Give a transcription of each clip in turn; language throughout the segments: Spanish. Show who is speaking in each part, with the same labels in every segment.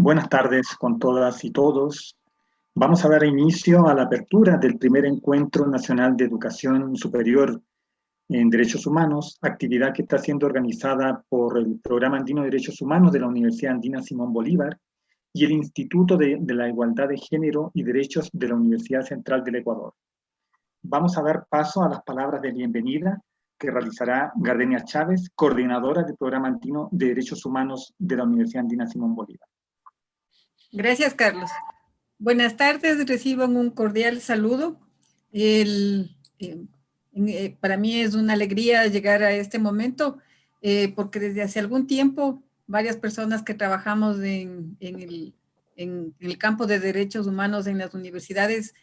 Speaker 1: Buenas tardes con todas y todos. Vamos a dar inicio a la apertura del primer Encuentro Nacional de Educación Superior en Derechos Humanos, actividad que está siendo organizada por el Programa Andino de Derechos Humanos de la Universidad Andina Simón Bolívar y el Instituto de la Igualdad de Género y Derechos de la Universidad Central del Ecuador. Vamos a dar paso a las palabras de bienvenida que realizará Gardenia Chávez, coordinadora del Programa Andino de Derechos Humanos de la Universidad Andina Simón Bolívar.
Speaker 2: Gracias, Carlos. Buenas tardes, reciban un cordial saludo. Para mí es una alegría llegar a este momento, porque desde hace algún tiempo varias personas que trabajamos en el campo de derechos humanos en las universidades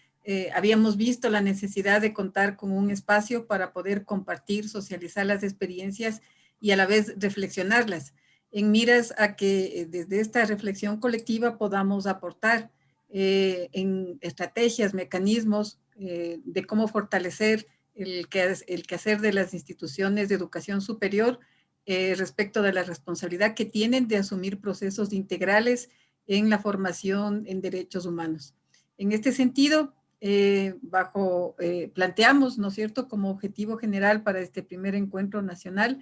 Speaker 2: habíamos visto la necesidad de contar con un espacio para poder compartir, socializar las experiencias y a la vez reflexionarlas, en miras a que desde esta reflexión colectiva podamos aportar en estrategias, mecanismos de cómo fortalecer el quehacer de las instituciones de educación superior respecto de la responsabilidad que tienen de asumir procesos integrales en la formación en derechos humanos. En este sentido, planteamos, ¿no es cierto?, como objetivo general para este primer encuentro nacional,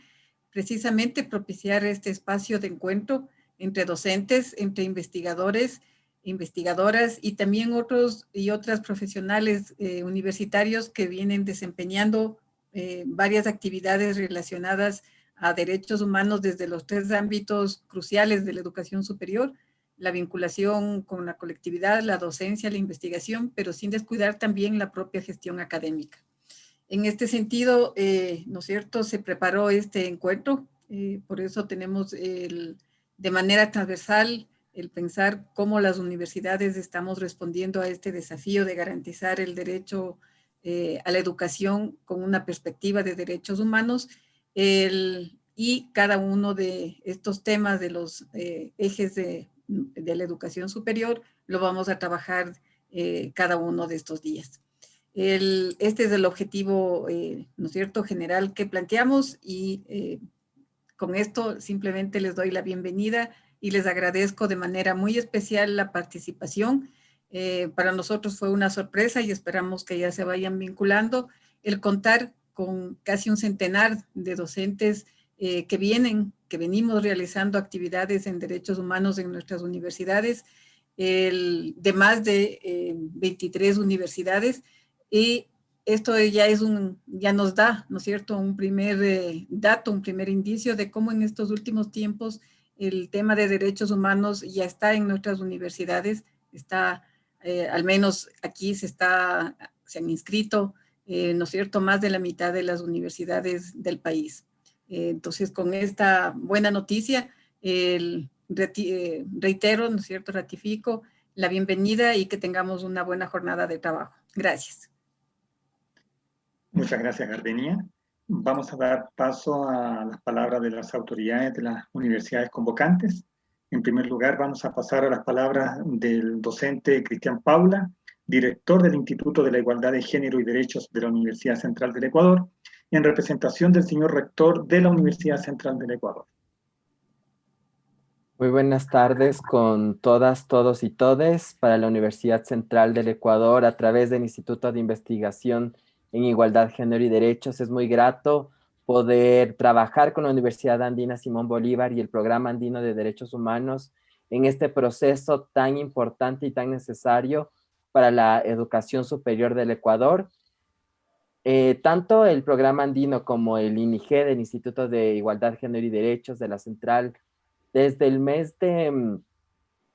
Speaker 2: precisamente propiciar este espacio de encuentro entre docentes, entre investigadores, investigadoras y también otros y otras profesionales universitarios que vienen desempeñando varias actividades relacionadas a derechos humanos desde los tres ámbitos cruciales de la educación superior: la vinculación con la colectividad, la docencia, la investigación, pero sin descuidar también la propia gestión académica. En este sentido, ¿no es cierto?, se preparó este encuentro, por eso tenemos de manera transversal el pensar cómo las universidades estamos respondiendo a este desafío de garantizar el derecho a la educación con una perspectiva de derechos humanos, y cada uno de estos temas de los ejes de la educación superior lo vamos a trabajar cada uno de estos días. Este es el objetivo, ¿no es cierto?, general que planteamos, y con esto simplemente les doy la bienvenida y les agradezco de manera muy especial la participación. Para nosotros fue una sorpresa y esperamos que ya se vayan vinculando el contar con casi un centenar de docentes que venimos realizando actividades en derechos humanos en nuestras universidades, de más de 23 universidades. Y esto ya nos da, ¿no es cierto?, un primer dato, un primer indicio de cómo en estos últimos tiempos el tema de derechos humanos ya está en nuestras universidades, está, al menos aquí se han inscrito, ¿no es cierto?, más de la mitad de las universidades del país. Entonces, con esta buena noticia, reitero, ¿no es cierto?, ratifico la bienvenida y que tengamos una buena jornada de trabajo. Gracias.
Speaker 1: Muchas gracias, Gardenia. Vamos a dar paso a las palabras de las autoridades de las universidades convocantes. En primer lugar, vamos a pasar a las palabras del docente Cristian Paula, director del Instituto de la Igualdad de Género y Derechos de la Universidad Central del Ecuador, en representación del señor rector de la Universidad Central del Ecuador.
Speaker 3: Muy buenas tardes con todas, todos y todes para la Universidad Central del Ecuador a través del Instituto de Investigación en Igualdad, Género y Derechos. Es muy grato poder trabajar con la Universidad Andina Simón Bolívar y el Programa Andino de Derechos Humanos en este proceso tan importante y tan necesario para la educación superior del Ecuador. Tanto el Programa Andino como el INIGE del Instituto de Igualdad, Género y Derechos de la Central, desde el mes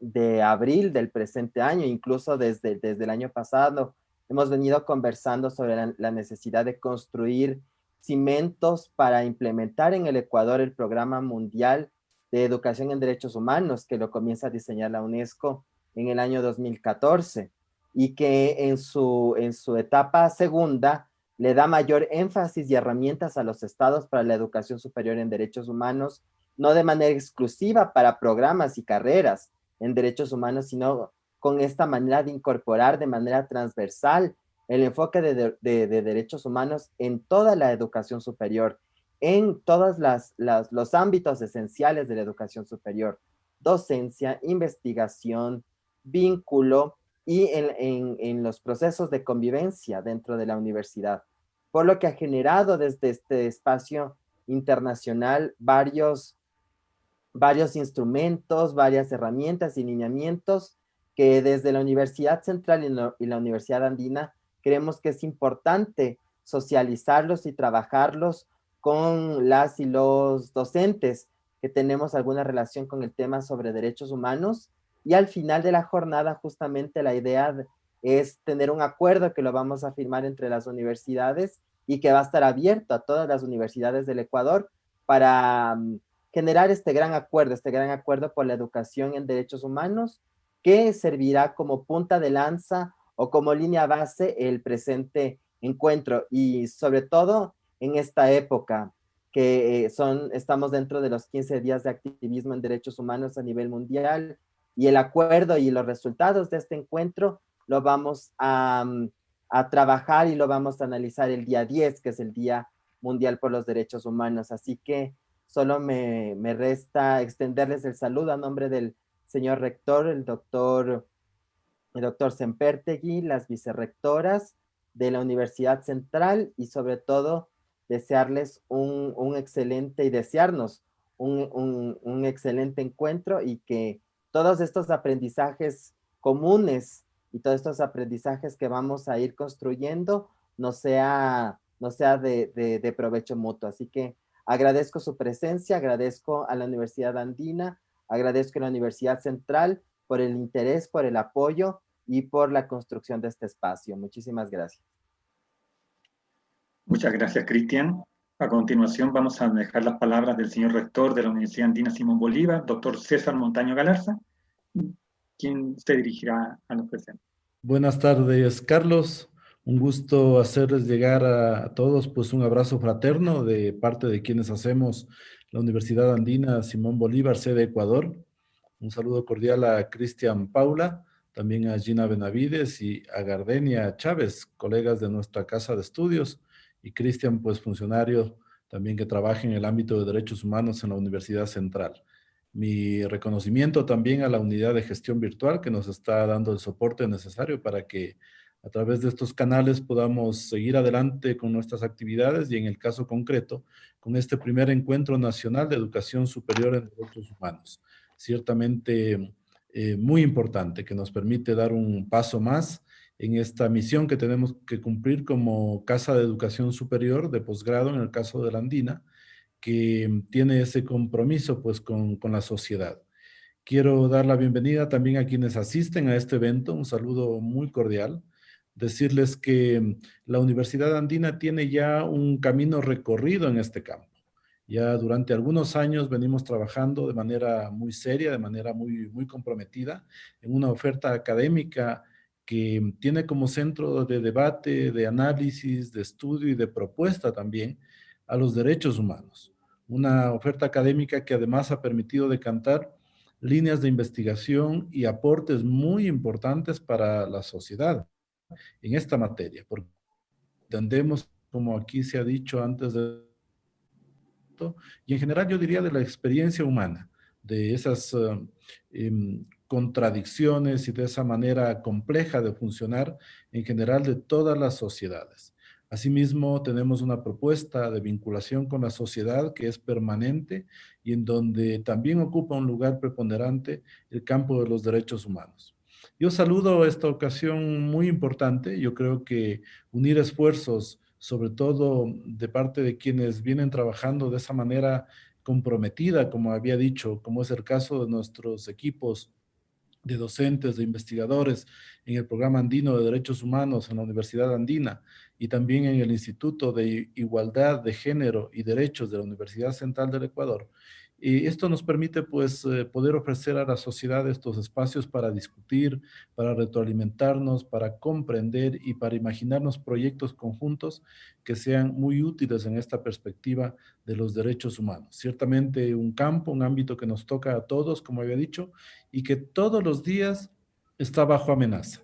Speaker 3: de abril del presente año, incluso desde el año pasado, hemos venido conversando sobre la necesidad de construir cimentos para implementar en el Ecuador el Programa Mundial de Educación en Derechos Humanos, que lo comienza a diseñar la UNESCO en el año 2014, y que en su etapa segunda le da mayor énfasis y herramientas a los estados para la educación superior en derechos humanos, no de manera exclusiva para programas y carreras en derechos humanos, sino con esta manera de incorporar de manera transversal el enfoque de derechos humanos en toda la educación superior, en todos los ámbitos esenciales de la educación superior, docencia, investigación, vínculo y en los procesos de convivencia dentro de la universidad. Por lo que ha generado desde este espacio internacional varios instrumentos, varias herramientas y lineamientos que desde la Universidad Central y la Universidad Andina creemos que es importante socializarlos y trabajarlos con las y los docentes que tenemos alguna relación con el tema sobre derechos humanos. Y al final de la jornada, justamente la idea es tener un acuerdo que lo vamos a firmar entre las universidades y que va a estar abierto a todas las universidades del Ecuador para generar este gran acuerdo por la educación en derechos humanos, que servirá como punta de lanza o como línea base el presente encuentro, y sobre todo en esta época que estamos dentro de los 15 días de activismo en derechos humanos a nivel mundial, y el acuerdo y los resultados de este encuentro lo vamos a trabajar y lo vamos a analizar el día 10, que es el Día Mundial por los Derechos Humanos. Así que solo me resta extenderles el saludo a nombre del señor rector, el doctor Sempertegui, las vicerrectoras de la Universidad Central, y sobre todo desearles un excelente y desearnos un excelente encuentro, y que todos estos aprendizajes comunes y todos estos aprendizajes que vamos a ir construyendo no sea de provecho mutuo. Así que agradezco su presencia, agradezco a la Universidad Andina, agradezco a la Universidad Central por el interés, por el apoyo y por la construcción de este espacio. Muchísimas gracias.
Speaker 1: Muchas gracias, Cristian. A continuación vamos a dejar las palabras del señor rector de la Universidad Andina Simón Bolívar, doctor César Montaño Galarza, quien se dirigirá a los presentes.
Speaker 4: Buenas tardes, Carlos. Un gusto hacerles llegar a todos pues un abrazo fraterno de parte de quienes hacemos la Universidad Andina Simón Bolívar, sede Ecuador. Un saludo cordial a Cristian Paula, también a Gina Benavides y a Gardenia Chávez, colegas de nuestra casa de estudios, y Cristian, pues funcionario también que trabaja en el ámbito de derechos humanos en la Universidad Central. Mi reconocimiento también a la unidad de gestión virtual que nos está dando el soporte necesario para que a través de estos canales podamos seguir adelante con nuestras actividades, y en el caso concreto, con este primer encuentro nacional de educación superior en derechos humanos. Ciertamente muy importante, que nos permite dar un paso más en esta misión que tenemos que cumplir como Casa de Educación Superior de posgrado, en el caso de la Andina, que tiene ese compromiso pues con la sociedad. Quiero dar la bienvenida también a quienes asisten a este evento, un saludo muy cordial. Decirles que la Universidad Andina tiene ya un camino recorrido en este campo. Ya durante algunos años venimos trabajando de manera muy seria, de manera muy comprometida, en una oferta académica que tiene como centro de debate, de análisis, de estudio y de propuesta también a los derechos humanos. Una oferta académica que además ha permitido decantar líneas de investigación y aportes muy importantes para la sociedad en esta materia, porque entendemos, como aquí se ha dicho antes de esto, y en general yo diría de la experiencia humana, de esas contradicciones y de esa manera compleja de funcionar en general de todas las sociedades. Asimismo, tenemos una propuesta de vinculación con la sociedad que es permanente y en donde también ocupa un lugar preponderante el campo de los derechos humanos. Yo saludo esta ocasión muy importante. Yo creo que unir esfuerzos, sobre todo de parte de quienes vienen trabajando de esa manera comprometida, como había dicho, como es el caso de nuestros equipos de docentes, de investigadores en el Programa Andino de Derechos Humanos en la Universidad Andina, y también en el Instituto de Igualdad de Género y Derechos de la Universidad Central del Ecuador. Y esto nos permite pues poder ofrecer a la sociedad estos espacios para discutir, para retroalimentarnos, para comprender y para imaginarnos proyectos conjuntos que sean muy útiles en esta perspectiva de los derechos humanos. Ciertamente un campo, un ámbito que nos toca a todos, como había dicho, y que todos los días está bajo amenaza.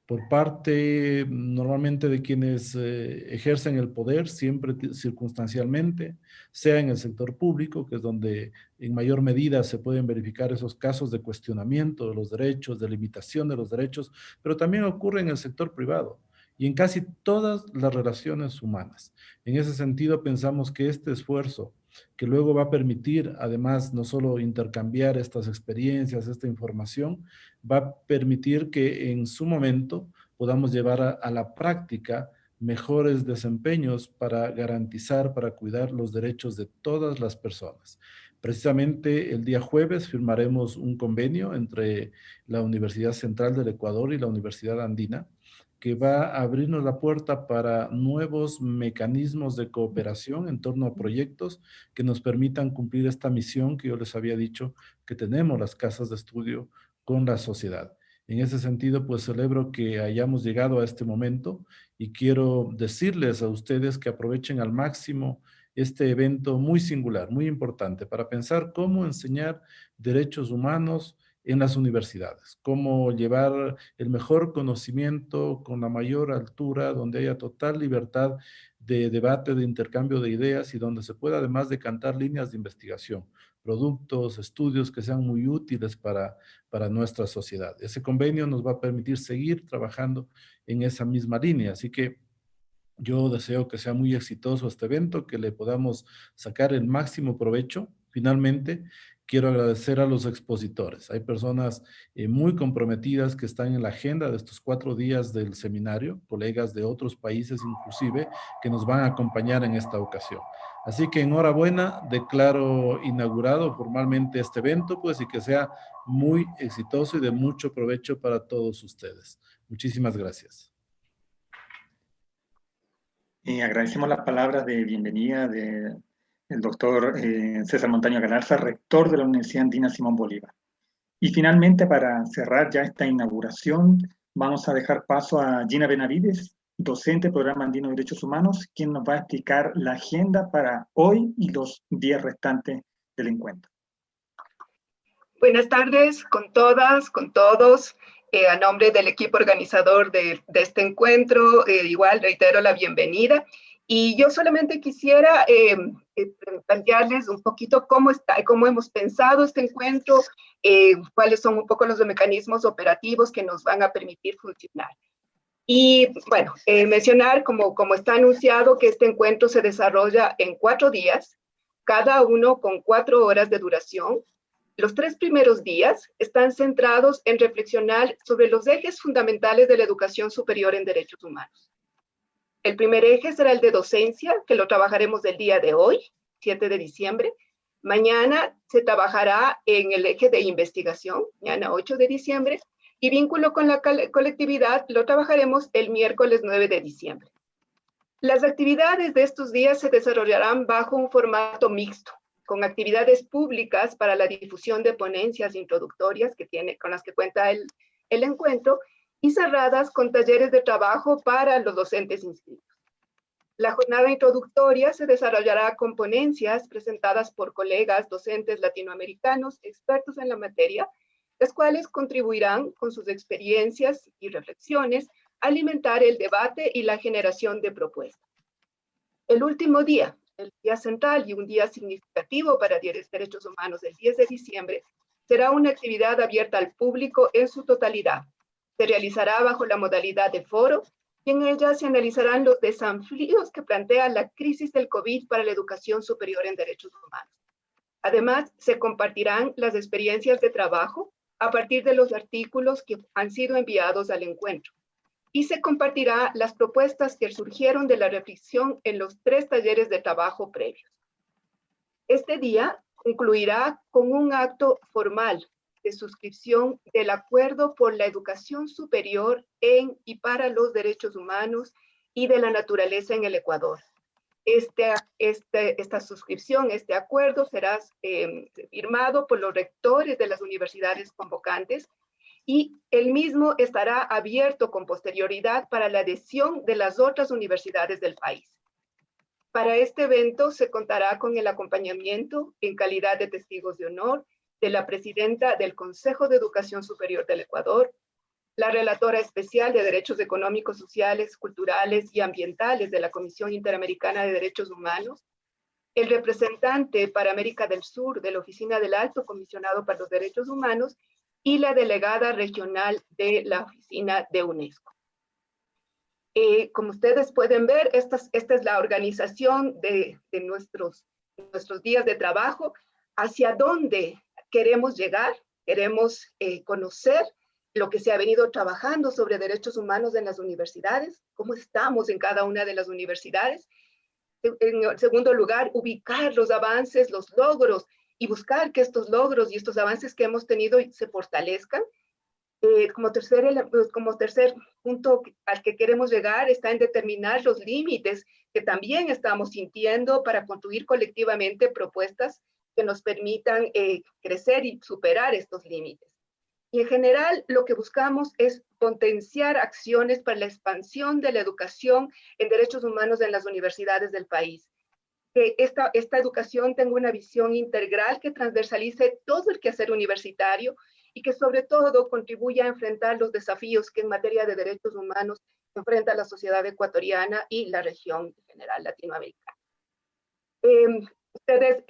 Speaker 4: por parte normalmente de quienes ejercen el poder, siempre circunstancialmente, sea en el sector público, que es donde en mayor medida se pueden verificar esos casos de cuestionamiento de los derechos, de limitación de los derechos, pero también ocurre en el sector privado y en casi todas las relaciones humanas. En ese sentido, pensamos que este esfuerzo, que luego va a permitir, además, no solo intercambiar estas experiencias, esta información, va a permitir que en su momento podamos llevar a la práctica mejores desempeños para garantizar, para cuidar los derechos de todas las personas. Precisamente el día jueves firmaremos un convenio entre la Universidad Central del Ecuador y la Universidad Andina, que va a abrirnos la puerta para nuevos mecanismos de cooperación en torno a proyectos que nos permitan cumplir esta misión que yo les había dicho que tenemos las casas de estudio con la sociedad. En ese sentido, pues celebro que hayamos llegado a este momento y quiero decirles a ustedes que aprovechen al máximo este evento muy singular, muy importante, para pensar cómo enseñar derechos humanos en las universidades, cómo llevar el mejor conocimiento con la mayor altura, donde haya total libertad de debate, de intercambio de ideas y donde se pueda además decantar líneas de investigación, productos, estudios que sean muy útiles para nuestra sociedad. Ese convenio nos va a permitir seguir trabajando en esa misma línea, así que yo deseo que sea muy exitoso este evento, que le podamos sacar el máximo provecho. Finalmente, quiero agradecer a los expositores. Hay personas muy comprometidas que están en la agenda de estos 4 días del seminario, colegas de otros países inclusive, que nos van a acompañar en esta ocasión. Así que enhorabuena, declaro inaugurado formalmente este evento, pues, y que sea muy exitoso y de mucho provecho para todos ustedes. Muchísimas gracias.
Speaker 1: Agradecemos las palabras de bienvenida del doctor César Montaño Galarza, rector de la Universidad Andina Simón Bolívar. Y finalmente, para cerrar ya esta inauguración, vamos a dejar paso a Gina Benavides, docente del Programa Andino de Derechos Humanos, quien nos va a explicar la agenda para hoy y los días restantes del encuentro.
Speaker 5: Buenas tardes con todas, con todos. A nombre del equipo organizador de este encuentro, igual reitero la bienvenida. Y yo solamente quisiera plantearles un poquito cómo hemos pensado este encuentro, cuáles son un poco los mecanismos operativos que nos van a permitir funcionar. Y bueno, mencionar, como está anunciado, que este encuentro se desarrolla en 4 días, cada uno con 4 horas de duración. Los 3 primeros días están centrados en reflexionar sobre los ejes fundamentales de la educación superior en derechos humanos. El primer eje será el de docencia, que lo trabajaremos el día de hoy, 7 de diciembre. Mañana se trabajará en el eje de investigación, mañana 8 de diciembre, y vínculo con la colectividad lo trabajaremos el miércoles 9 de diciembre. Las actividades de estos días se desarrollarán bajo un formato mixto, con actividades públicas para la difusión de ponencias introductorias con las que cuenta el encuentro, y cerradas con talleres de trabajo para los docentes inscritos. La jornada introductoria se desarrollará con ponencias presentadas por colegas docentes latinoamericanos expertos en la materia, las cuales contribuirán con sus experiencias y reflexiones a alimentar el debate y la generación de propuestas. El último día, el día central y un día significativo para derechos humanos, el 10 de diciembre, será una actividad abierta al público en su totalidad. Se realizará bajo la modalidad de foro y en ella se analizarán los desafíos que plantea la crisis del COVID para la educación superior en derechos humanos. Además, se compartirán las experiencias de trabajo a partir de los artículos que han sido enviados al encuentro. Y se compartirá las propuestas que surgieron de la reflexión en los 3 talleres de trabajo previos. Este día concluirá con un acto formal de suscripción del Acuerdo por la Educación Superior en y para los Derechos Humanos y de la Naturaleza en el Ecuador. Esta suscripción, este acuerdo será firmado por los rectores de las universidades convocantes y el mismo estará abierto con posterioridad para la adhesión de las otras universidades del país. Para este evento se contará con el acompañamiento en calidad de testigos de honor de la presidenta del Consejo de Educación Superior del Ecuador, la relatora especial de Derechos Económicos, Sociales, Culturales y Ambientales de la Comisión Interamericana de Derechos Humanos, el representante para América del Sur de la Oficina del Alto Comisionado para los Derechos Humanos y la delegada regional de la Oficina de UNESCO. Como ustedes pueden ver, esta es la organización de nuestros días de trabajo, hacia dónde queremos llegar, queremos conocer lo que se ha venido trabajando sobre derechos humanos en las universidades, cómo estamos en cada una de las universidades. En segundo lugar, ubicar los avances, los logros, y buscar que estos logros y estos avances que hemos tenido se fortalezcan. Como tercer punto al que queremos llegar está en determinar los límites que también estamos sintiendo para construir colectivamente propuestas que nos permitan crecer y superar estos límites. Y en general lo que buscamos es potenciar acciones para la expansión de la educación en derechos humanos en las universidades del país. Que esta educación tenga una visión integral que transversalice todo el quehacer universitario y que sobre todo contribuya a enfrentar los desafíos que en materia de derechos humanos enfrenta la sociedad ecuatoriana y la región en general latinoamericana. Ustedes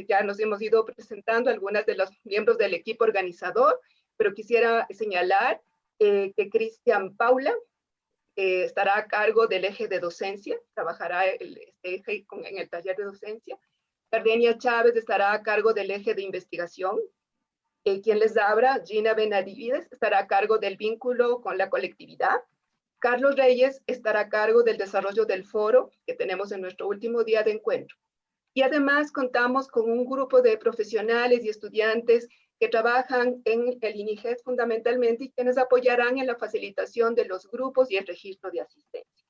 Speaker 5: ya nos hemos ido presentando algunas de los miembros del equipo organizador, pero quisiera señalar que Cristian Paula estará a cargo del eje de docencia, trabajará este eje en el taller de docencia. Gardenia Chávez estará a cargo del eje de investigación. Quien les habla, Gina Benavides, estará a cargo del vínculo con la colectividad. Carlos Reyes estará a cargo del desarrollo del foro que tenemos en nuestro último día de encuentro. Y además contamos con un grupo de profesionales y estudiantes que trabajan en el INIGES fundamentalmente y quienes apoyarán en la facilitación de los grupos y el registro de asistencia.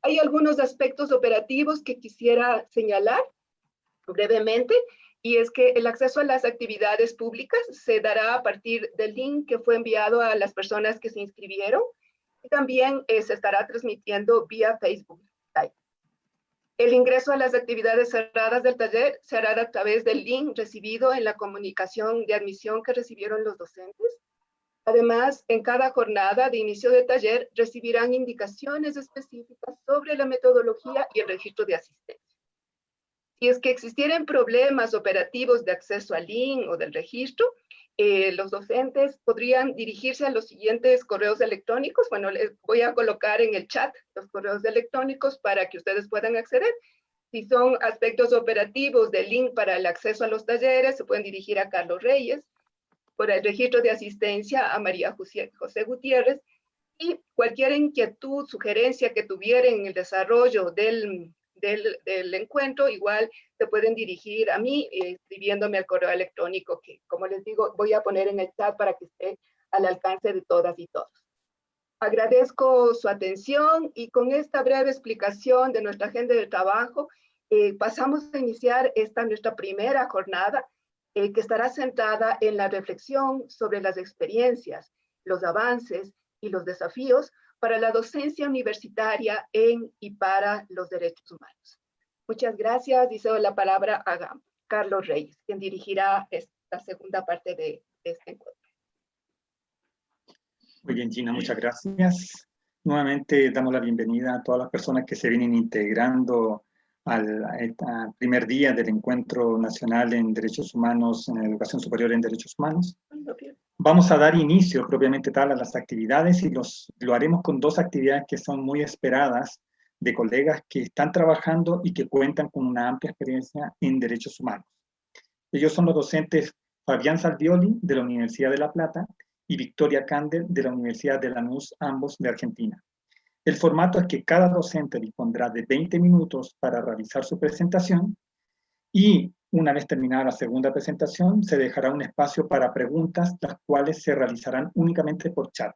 Speaker 5: Hay algunos aspectos operativos que quisiera señalar brevemente, y es que el acceso a las actividades públicas se dará a partir del link que fue enviado a las personas que se inscribieron, y también se estará transmitiendo vía Facebook Live. El ingreso a las actividades cerradas del taller se hará a través del link recibido en la comunicación de admisión que recibieron los docentes. Además, en cada jornada de inicio de taller recibirán indicaciones específicas sobre la metodología y el registro de asistencia. Si es que existieran problemas operativos de acceso al link o del registro, los docentes podrían dirigirse a los siguientes correos electrónicos. Bueno, les voy a colocar en el chat los correos electrónicos para que ustedes puedan acceder. Si son aspectos operativos del link para el acceso a los talleres, se pueden dirigir a Carlos Reyes. Por el registro de asistencia, a María José Gutiérrez. Y cualquier inquietud, sugerencia que tuvieran en el desarrollo del encuentro, igual se pueden dirigir a mí escribiéndome al correo electrónico que, como les digo, voy a poner en el chat para que esté al alcance de todas y todos. Agradezco su atención y con esta breve explicación de nuestra agenda de trabajo, pasamos a iniciar nuestra primera jornada que estará centrada en la reflexión sobre las experiencias, los avances y los desafíos para la docencia universitaria en y para los derechos humanos. Muchas gracias y cedo la palabra a Carlos Reyes, quien dirigirá esta segunda parte de este encuentro.
Speaker 1: Muy bien, Gina, muchas gracias. Nuevamente damos la bienvenida a todas las personas que se vienen integrando al primer día del Encuentro Nacional en Derechos Humanos, en Educación Superior en Derechos Humanos. Vamos a dar inicio propiamente tal a las actividades y lo haremos con dos actividades que son muy esperadas de colegas que están trabajando y que cuentan con una amplia experiencia en derechos humanos. Ellos son los docentes Fabián Salvioli, de la Universidad de La Plata, y Victoria Kander, de la Universidad de Lanús, ambos de Argentina. El formato es que cada docente dispondrá de 20 minutos para realizar su presentación y una vez terminada la segunda presentación se dejará un espacio para preguntas, las cuales se realizarán únicamente por chat.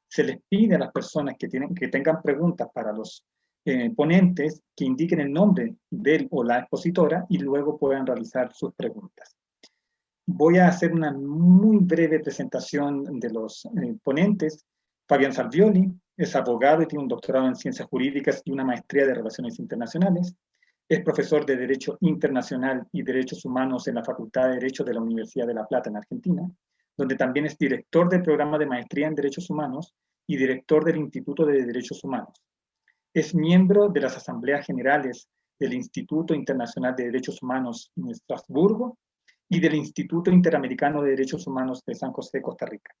Speaker 1: Se les pide a las personas que tengan preguntas para los ponentes que indiquen el nombre del o la expositora y luego puedan realizar sus preguntas. Voy a hacer una muy breve presentación de los ponentes. Fabián Salvioli es abogado y tiene un doctorado en Ciencias Jurídicas y una maestría de Relaciones Internacionales. Es profesor de Derecho Internacional y Derechos Humanos en la Facultad de Derecho de la Universidad de La Plata, en Argentina. donde también es director del programa de maestría en Derechos Humanos y director del Instituto de Derechos Humanos. Es miembro de las Asambleas Generales del Instituto Internacional de Derechos Humanos en Estrasburgo y del Instituto Interamericano de Derechos Humanos de San José, Costa Rica.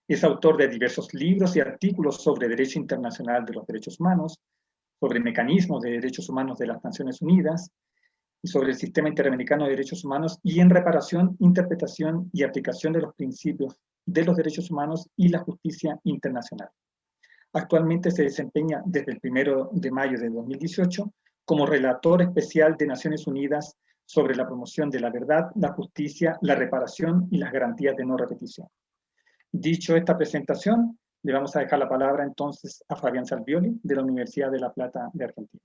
Speaker 1: Es autor de diversos libros y artículos sobre derecho internacional de los derechos humanos, sobre mecanismos de derechos humanos de las Naciones Unidas y sobre el sistema interamericano de derechos humanos y en reparación, interpretación y aplicación de los principios de los derechos humanos y la justicia internacional. Actualmente se desempeña desde el 1 de mayo de 2018 como relator especial de Naciones Unidas sobre la promoción de la verdad, la justicia, la reparación y las garantías de no repetición. Dicho esta presentación, le vamos a dejar la palabra entonces a Fabián Salvioli, de la Universidad de La Plata de Argentina.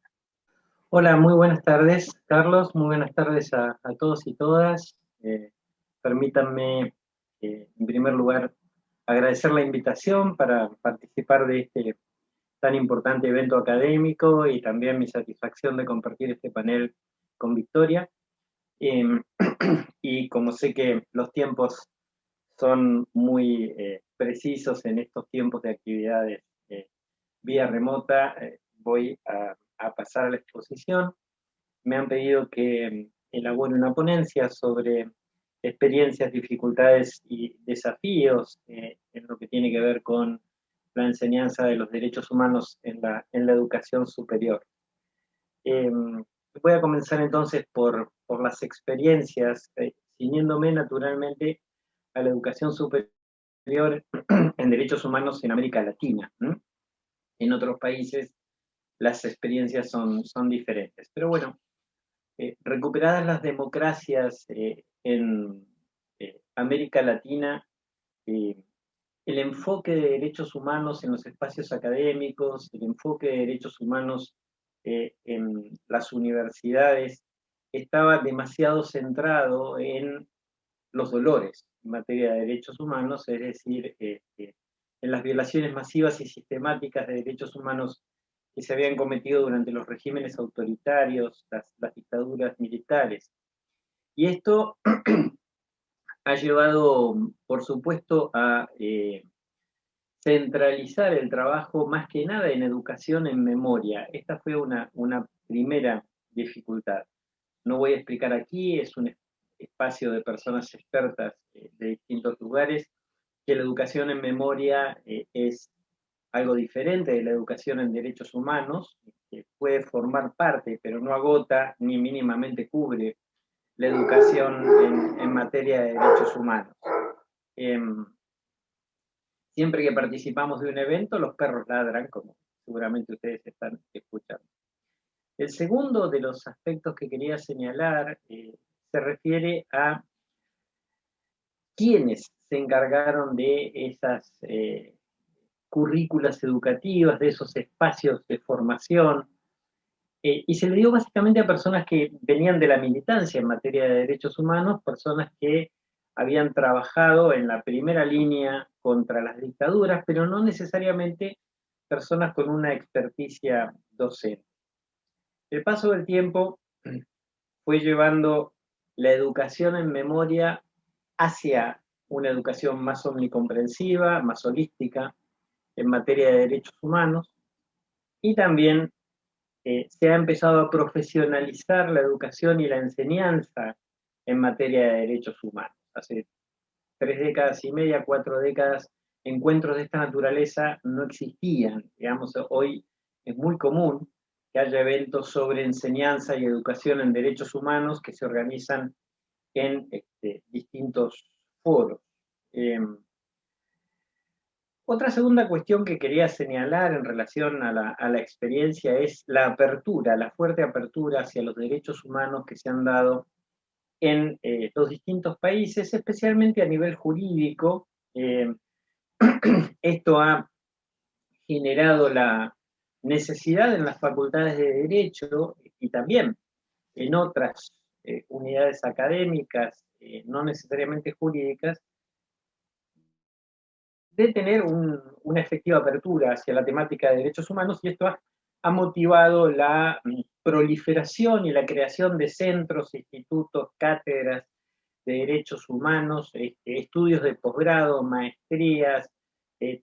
Speaker 6: Hola, muy buenas tardes, Carlos. Muy buenas tardes a todos y todas. Permítanme, en primer lugar, agradecer la invitación para participar de este tan importante evento académico y también mi satisfacción de compartir este panel con Victoria. Y como sé que los tiempos son muy precisos en estos tiempos de actividades vía remota, voy a pasar a la exposición. Me han pedido que elabore una ponencia sobre experiencias, dificultades y desafíos en lo que tiene que ver con la enseñanza de los derechos humanos en la educación superior. Voy a comenzar entonces por las experiencias, ciñéndome naturalmente a la educación superior en derechos humanos en América Latina. En otros países las experiencias son diferentes. Pero bueno, recuperadas las democracias en América Latina, el enfoque de derechos humanos en los espacios académicos, el enfoque de derechos humanos en las universidades, estaba demasiado centrado en los dolores en materia de derechos humanos, es decir, en las violaciones masivas y sistemáticas de derechos humanos que se habían cometido durante los regímenes autoritarios, las dictaduras militares. Y esto ha llevado, por supuesto, a centralizar el trabajo más que nada en educación en memoria. Esta fue una primera dificultad. No voy a explicar aquí, es un espacio de personas expertas de distintos lugares, que la educación en memoria es algo diferente de la educación en derechos humanos, que puede formar parte, pero no agota ni mínimamente cubre la educación en materia de derechos humanos. Siempre que participamos de un evento, los perros ladran, como seguramente ustedes están escuchando. El segundo de los aspectos que quería señalar se refiere a quienes se encargaron de esas currículas educativas, de esos espacios de formación, y se le dio básicamente a personas que venían de la militancia en materia de derechos humanos, personas que habían trabajado en la primera línea contra las dictaduras, pero no necesariamente personas con una experticia docente. El paso del tiempo fue llevando la educación en memoria hacia una educación más omnicomprensiva, más holística, en materia de derechos humanos, y también se ha empezado a profesionalizar la educación y la enseñanza en materia de derechos humanos. Hace 3 décadas y media, 4 décadas, encuentros de esta naturaleza no existían. Digamos, hoy es muy común que haya eventos sobre enseñanza y educación en derechos humanos que se organizan en distintos foros. Otra segunda cuestión que quería señalar en relación a la experiencia es la apertura, la fuerte apertura hacia los derechos humanos que se han dado en los distintos países, especialmente a nivel jurídico. Esto ha generado la necesidad en las facultades de Derecho y también en otras unidades académicas, no necesariamente jurídicas, de tener una efectiva apertura hacia la temática de derechos humanos, y esto ha motivado la proliferación y la creación de centros, institutos, cátedras de derechos humanos, estudios de posgrado, maestrías,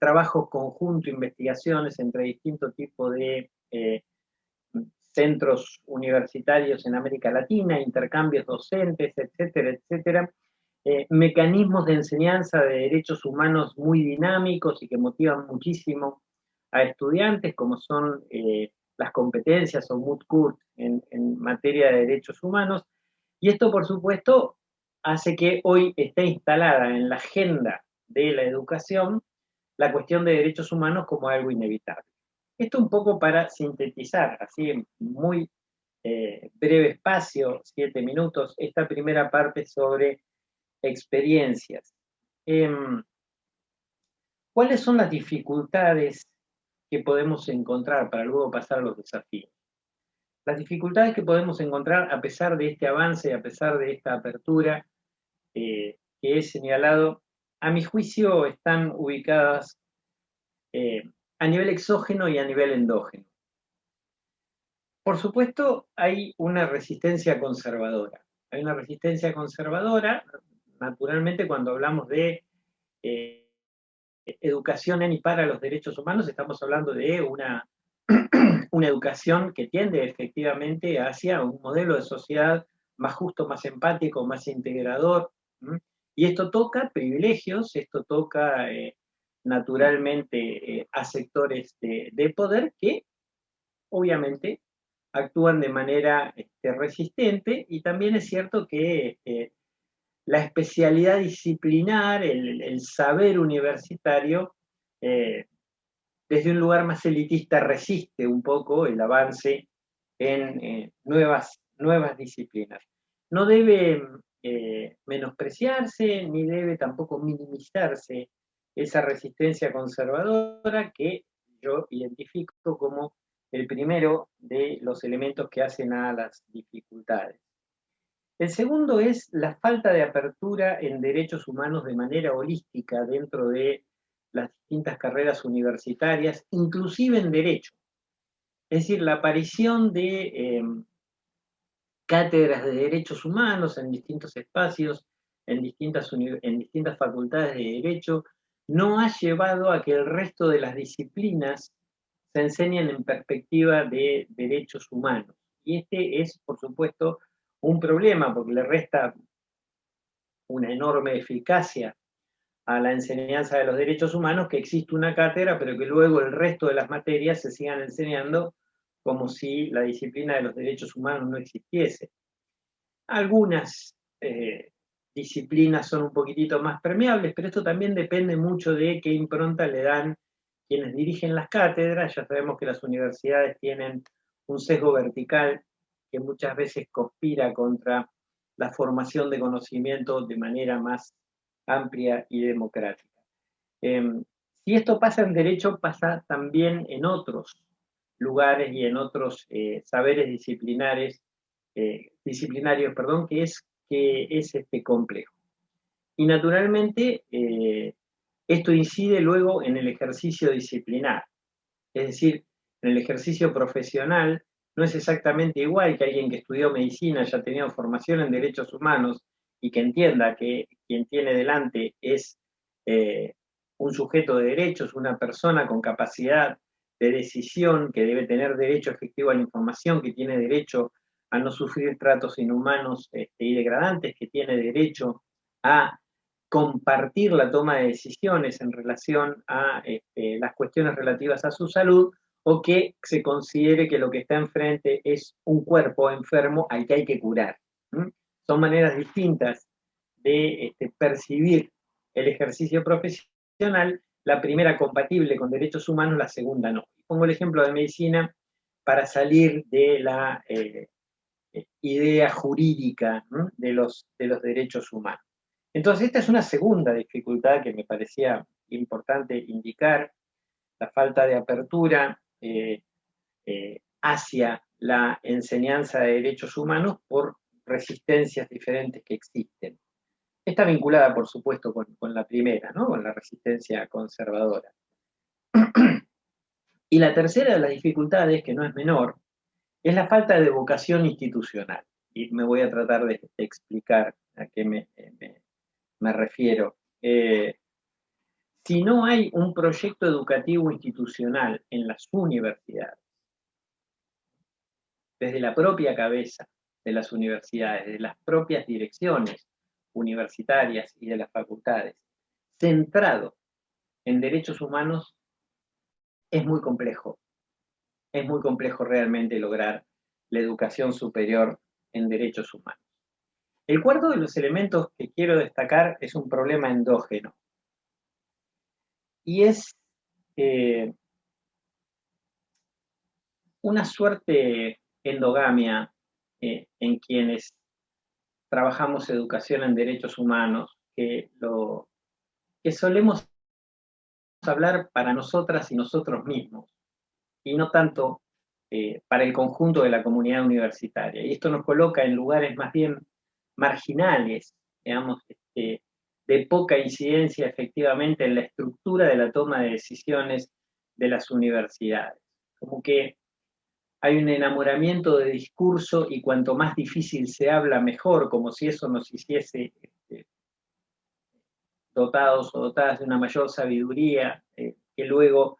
Speaker 6: trabajos conjuntos, investigaciones entre distintos tipos de centros universitarios en América Latina, intercambios docentes, etcétera, etcétera. Mecanismos de enseñanza de derechos humanos muy dinámicos y que motivan muchísimo a estudiantes, como son las competencias o moot court en materia de derechos humanos. Y esto, por supuesto, hace que hoy esté instalada en la agenda de la educación la cuestión de derechos humanos como algo inevitable. Esto un poco para sintetizar, así en muy breve espacio, 7 minutos, esta primera parte sobre experiencias. ¿Cuáles son las dificultades que podemos encontrar para luego pasar a los desafíos? Las dificultades que podemos encontrar a pesar de este avance, a pesar de esta apertura que he señalado, a mi juicio están ubicadas a nivel exógeno y a nivel endógeno. Por supuesto, hay una resistencia conservadora. Hay una resistencia conservadora, naturalmente, cuando hablamos de educación en y para los derechos humanos, estamos hablando de una educación que tiende efectivamente hacia un modelo de sociedad más justo, más empático, más integrador. Y esto toca privilegios, esto toca naturalmente a sectores de poder que obviamente actúan de manera resistente, y también es cierto que la especialidad disciplinar, el saber universitario, desde un lugar más elitista resiste un poco el avance en nuevas disciplinas. No debe menospreciarse, ni debe tampoco minimizarse esa resistencia conservadora que yo identifico como el primero de los elementos que hacen a las dificultades. El segundo es la falta de apertura en derechos humanos de manera holística dentro de las distintas carreras universitarias, inclusive en derecho. Es decir, la aparición de cátedras de derechos humanos en distintos espacios, en distintas facultades de derecho, no ha llevado a que el resto de las disciplinas se enseñen en perspectiva de derechos humanos. Y este es, por supuesto, un problema porque le resta una enorme eficacia a la enseñanza de los derechos humanos que existe una cátedra, pero que luego el resto de las materias se sigan enseñando como si la disciplina de los derechos humanos no existiese. Algunas disciplinas son un poquitito más permeables, pero esto también depende mucho de qué impronta le dan quienes dirigen las cátedras. Ya sabemos que las universidades tienen un sesgo vertical que muchas veces conspira contra la formación de conocimiento de manera más amplia y democrática. Si esto pasa en derecho, pasa también en otros lugares y en otros saberes disciplinarios, que es complejo. Y naturalmente, esto incide luego en el ejercicio disciplinar. Es decir, en el ejercicio profesional no es exactamente igual que alguien que estudió medicina, haya tenido formación en derechos humanos y que entienda que quien tiene delante es un sujeto de derechos, una persona con capacidad de decisión, que debe tener derecho efectivo a la información, que tiene derecho a no sufrir tratos inhumanos y degradantes, que tiene derecho a compartir la toma de decisiones en relación a las cuestiones relativas a su salud, o que se considere que lo que está enfrente es un cuerpo enfermo al que hay que curar. Son maneras distintas de percibir el ejercicio profesional, la primera compatible con derechos humanos, la segunda no. Pongo el ejemplo de medicina para salir de la idea jurídica de los derechos humanos. Entonces, esta es una segunda dificultad que me parecía importante indicar, la falta de apertura hacia la enseñanza de derechos humanos por resistencias diferentes que existen. Está vinculada, por supuesto, con la primera, ¿no? Con la resistencia conservadora. Y la tercera de las dificultades, que no es menor, es la falta de vocación institucional. Y me voy a tratar de explicar ¿A qué me refiero? Si no hay un proyecto educativo institucional en las universidades, desde la propia cabeza de las universidades, de las propias direcciones universitarias y de las facultades, centrado en derechos humanos, es muy complejo. Es muy complejo realmente lograr la educación superior en derechos humanos. El cuarto de los elementos que quiero destacar es un problema endógeno. Y es una suerte endogamia en quienes trabajamos educación en derechos humanos, que solemos hablar para nosotras y nosotros mismos, y no tanto para el conjunto de la comunidad universitaria. Y esto nos coloca en lugares más bien marginales, digamos, de poca incidencia efectivamente en la estructura de la toma de decisiones de las universidades. Como que hay un enamoramiento de discurso y cuanto más difícil se habla, mejor, como si eso nos hiciese dotados o dotadas de una mayor sabiduría, que luego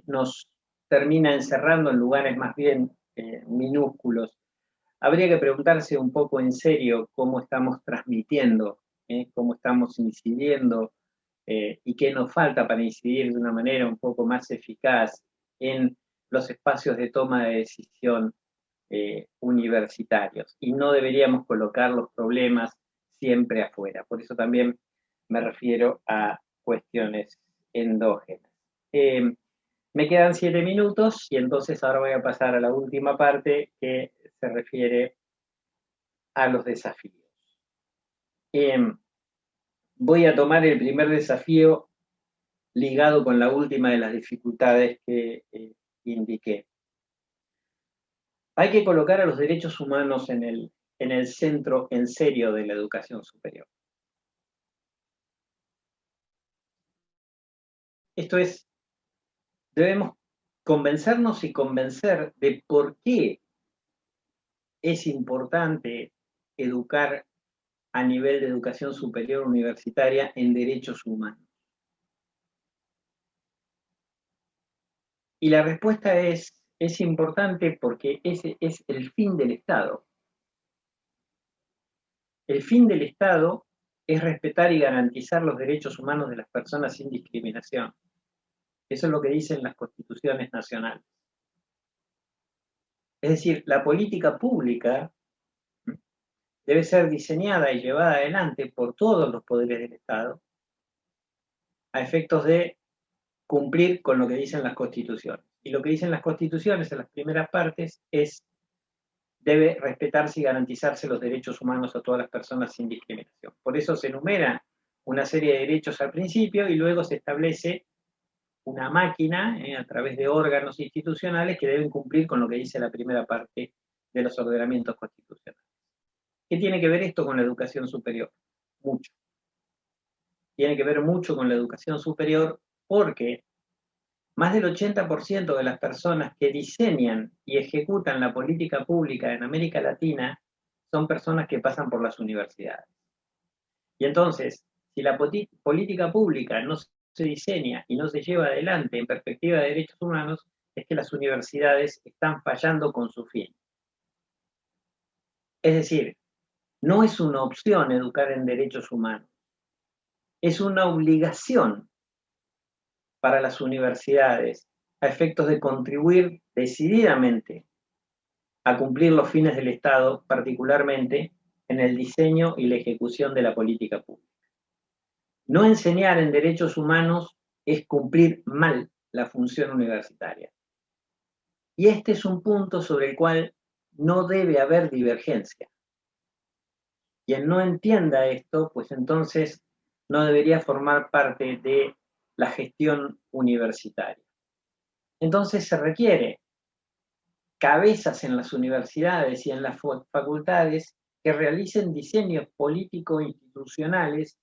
Speaker 6: nos termina encerrando en lugares más bien minúsculos. Habría que preguntarse un poco en serio cómo estamos transmitiendo, cómo estamos incidiendo y qué nos falta para incidir de una manera un poco más eficaz en los espacios de toma de decisión universitarios. Y no deberíamos colocar los problemas siempre afuera. Por eso también me refiero a cuestiones endógenas. Me quedan 7 minutos y entonces ahora voy a pasar a la última parte que se refiere a los desafíos. Voy a tomar el primer desafío ligado con la última de las dificultades que indiqué. Hay que colocar a los derechos humanos en el centro en serio de la educación superior. Esto es, debemos convencernos y convencer de por qué es importante educar a nivel de educación superior universitaria en derechos humanos. Y la respuesta es importante porque ese es el fin del Estado. El fin del Estado es respetar y garantizar los derechos humanos de las personas sin discriminación. Eso es lo que dicen las constituciones nacionales. Es decir, la política pública debe ser diseñada y llevada adelante por todos los poderes del Estado a efectos de cumplir con lo que dicen las constituciones. Y lo que dicen las constituciones en las primeras partes es: debe respetarse y garantizarse los derechos humanos a todas las personas sin discriminación. Por eso se enumera una serie de derechos al principio y luego se establece una máquina a través de órganos institucionales que deben cumplir con lo que dice la primera parte de los ordenamientos constitucionales. ¿Qué tiene que ver esto con la educación superior? Mucho. Tiene que ver mucho con la educación superior porque más del 80% de las personas que diseñan y ejecutan la política pública en América Latina son personas que pasan por las universidades. Y entonces, si la política pública no se diseña y no se lleva adelante en perspectiva de derechos humanos, es que las universidades están fallando con su fin. Es decir, no es una opción educar en derechos humanos, es una obligación para las universidades a efectos de contribuir decididamente a cumplir los fines del Estado, particularmente en el diseño y la ejecución de la política pública. No enseñar en derechos humanos es cumplir mal la función universitaria. Y este es un punto sobre el cual no debe haber divergencia. Quien no entienda esto, pues entonces no debería formar parte de la gestión universitaria. Entonces se requiere cabezas en las universidades y en las facultades que realicen diseños políticos institucionales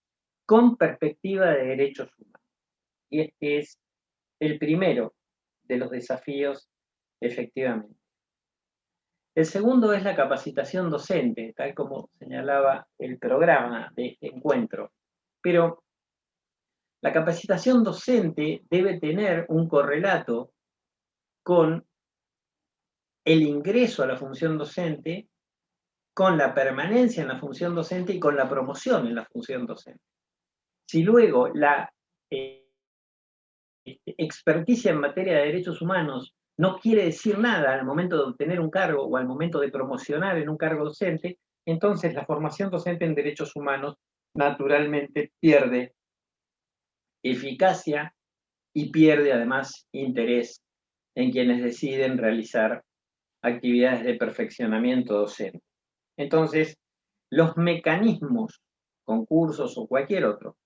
Speaker 6: con perspectiva de derechos humanos. Y este es el primero de los desafíos, efectivamente. El segundo es la capacitación docente, tal como señalaba el programa de este encuentro. Pero la capacitación docente debe tener un correlato con el ingreso a la función docente, con la permanencia en la función docente y con la promoción en la función docente. Si luego la experticia en materia de derechos humanos no quiere decir nada al momento de obtener un cargo o al momento de promocionar en un cargo docente, entonces la formación docente en derechos humanos naturalmente pierde eficacia y pierde además interés en quienes deciden realizar actividades de perfeccionamiento docente. Entonces, los mecanismos, concursos o cualquier otro,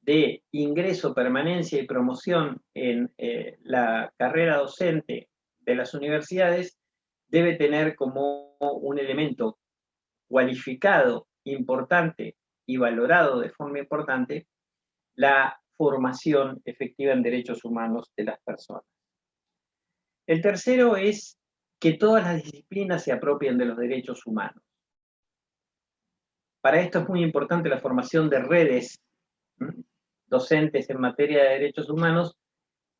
Speaker 6: de ingreso, permanencia y promoción en la carrera docente de las universidades debe tener como un elemento cualificado, importante y valorado de forma importante la formación efectiva en derechos humanos de las personas. El tercero es que todas las disciplinas se apropien de los derechos humanos. Para esto es muy importante la formación de redes docentes en materia de derechos humanos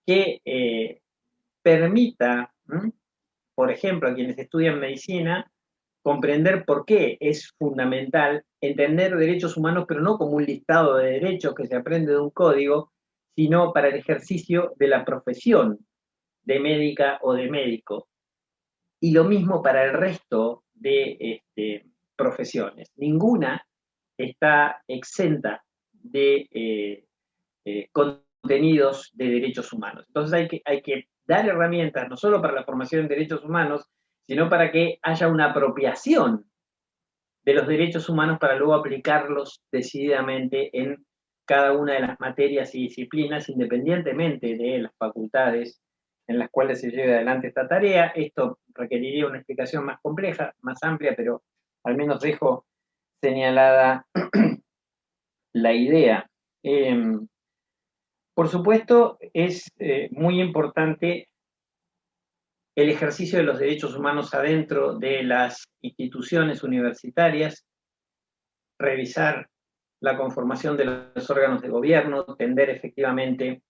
Speaker 6: que permita, por ejemplo, a quienes estudian medicina, comprender por qué es fundamental entender derechos humanos, pero no como un listado de derechos que se aprende de un código, sino para el ejercicio de la profesión de médica o de médico. Y lo mismo para el resto de profesiones. Ninguna está exenta de contenidos de derechos humanos. Entonces hay que dar herramientas no solo para la formación en derechos humanos, sino para que haya una apropiación de los derechos humanos para luego aplicarlos decididamente en cada una de las materias y disciplinas, independientemente de las facultades en las cuales se lleve adelante esta tarea. Esto requeriría una explicación más compleja, más amplia, pero al menos dejo señalada la idea. Por supuesto, es muy importante el ejercicio de los derechos humanos adentro de las instituciones universitarias, revisar la conformación de los órganos de gobierno, tender efectivamente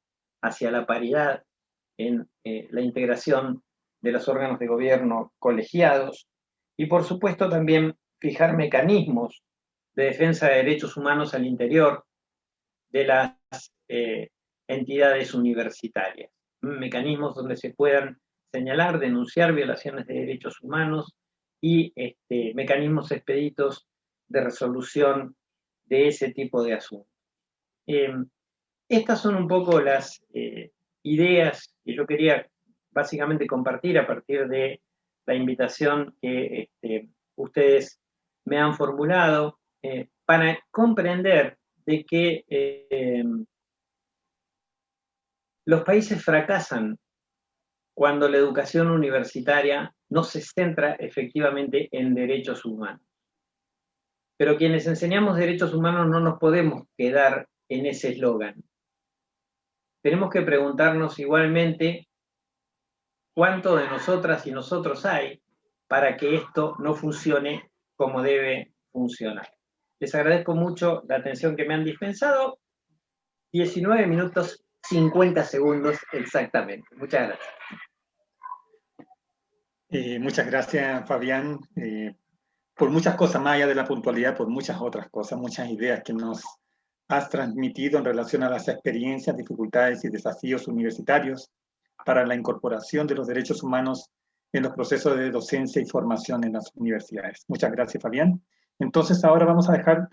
Speaker 6: hacia la paridad en la integración de los órganos de gobierno colegiados y, por supuesto, también fijar mecanismos de defensa de derechos humanos al interior de las entidades universitarias. Mecanismos donde se puedan señalar, denunciar violaciones de derechos humanos y mecanismos expeditos de resolución de ese tipo de asuntos. Estas son un poco las ideas que yo quería básicamente compartir a partir de la invitación que ustedes me han formulado para comprender de que los países fracasan cuando la educación universitaria no se centra efectivamente en derechos humanos. Pero quienes enseñamos derechos humanos no nos podemos quedar en ese eslogan. Tenemos que preguntarnos igualmente cuánto de nosotras y nosotros hay para que esto no funcione como debe funcionar. Les agradezco mucho la atención que me han dispensado. 19 minutos 50 segundos exactamente. Muchas gracias.
Speaker 1: Muchas gracias, Fabián, por muchas cosas, más allá de la puntualidad, por muchas otras cosas, muchas ideas que nos has transmitido en relación a las experiencias, dificultades y desafíos universitarios para la incorporación de los derechos humanos en los procesos de docencia y formación en las universidades. Muchas gracias, Fabián. Entonces, ahora vamos a dejar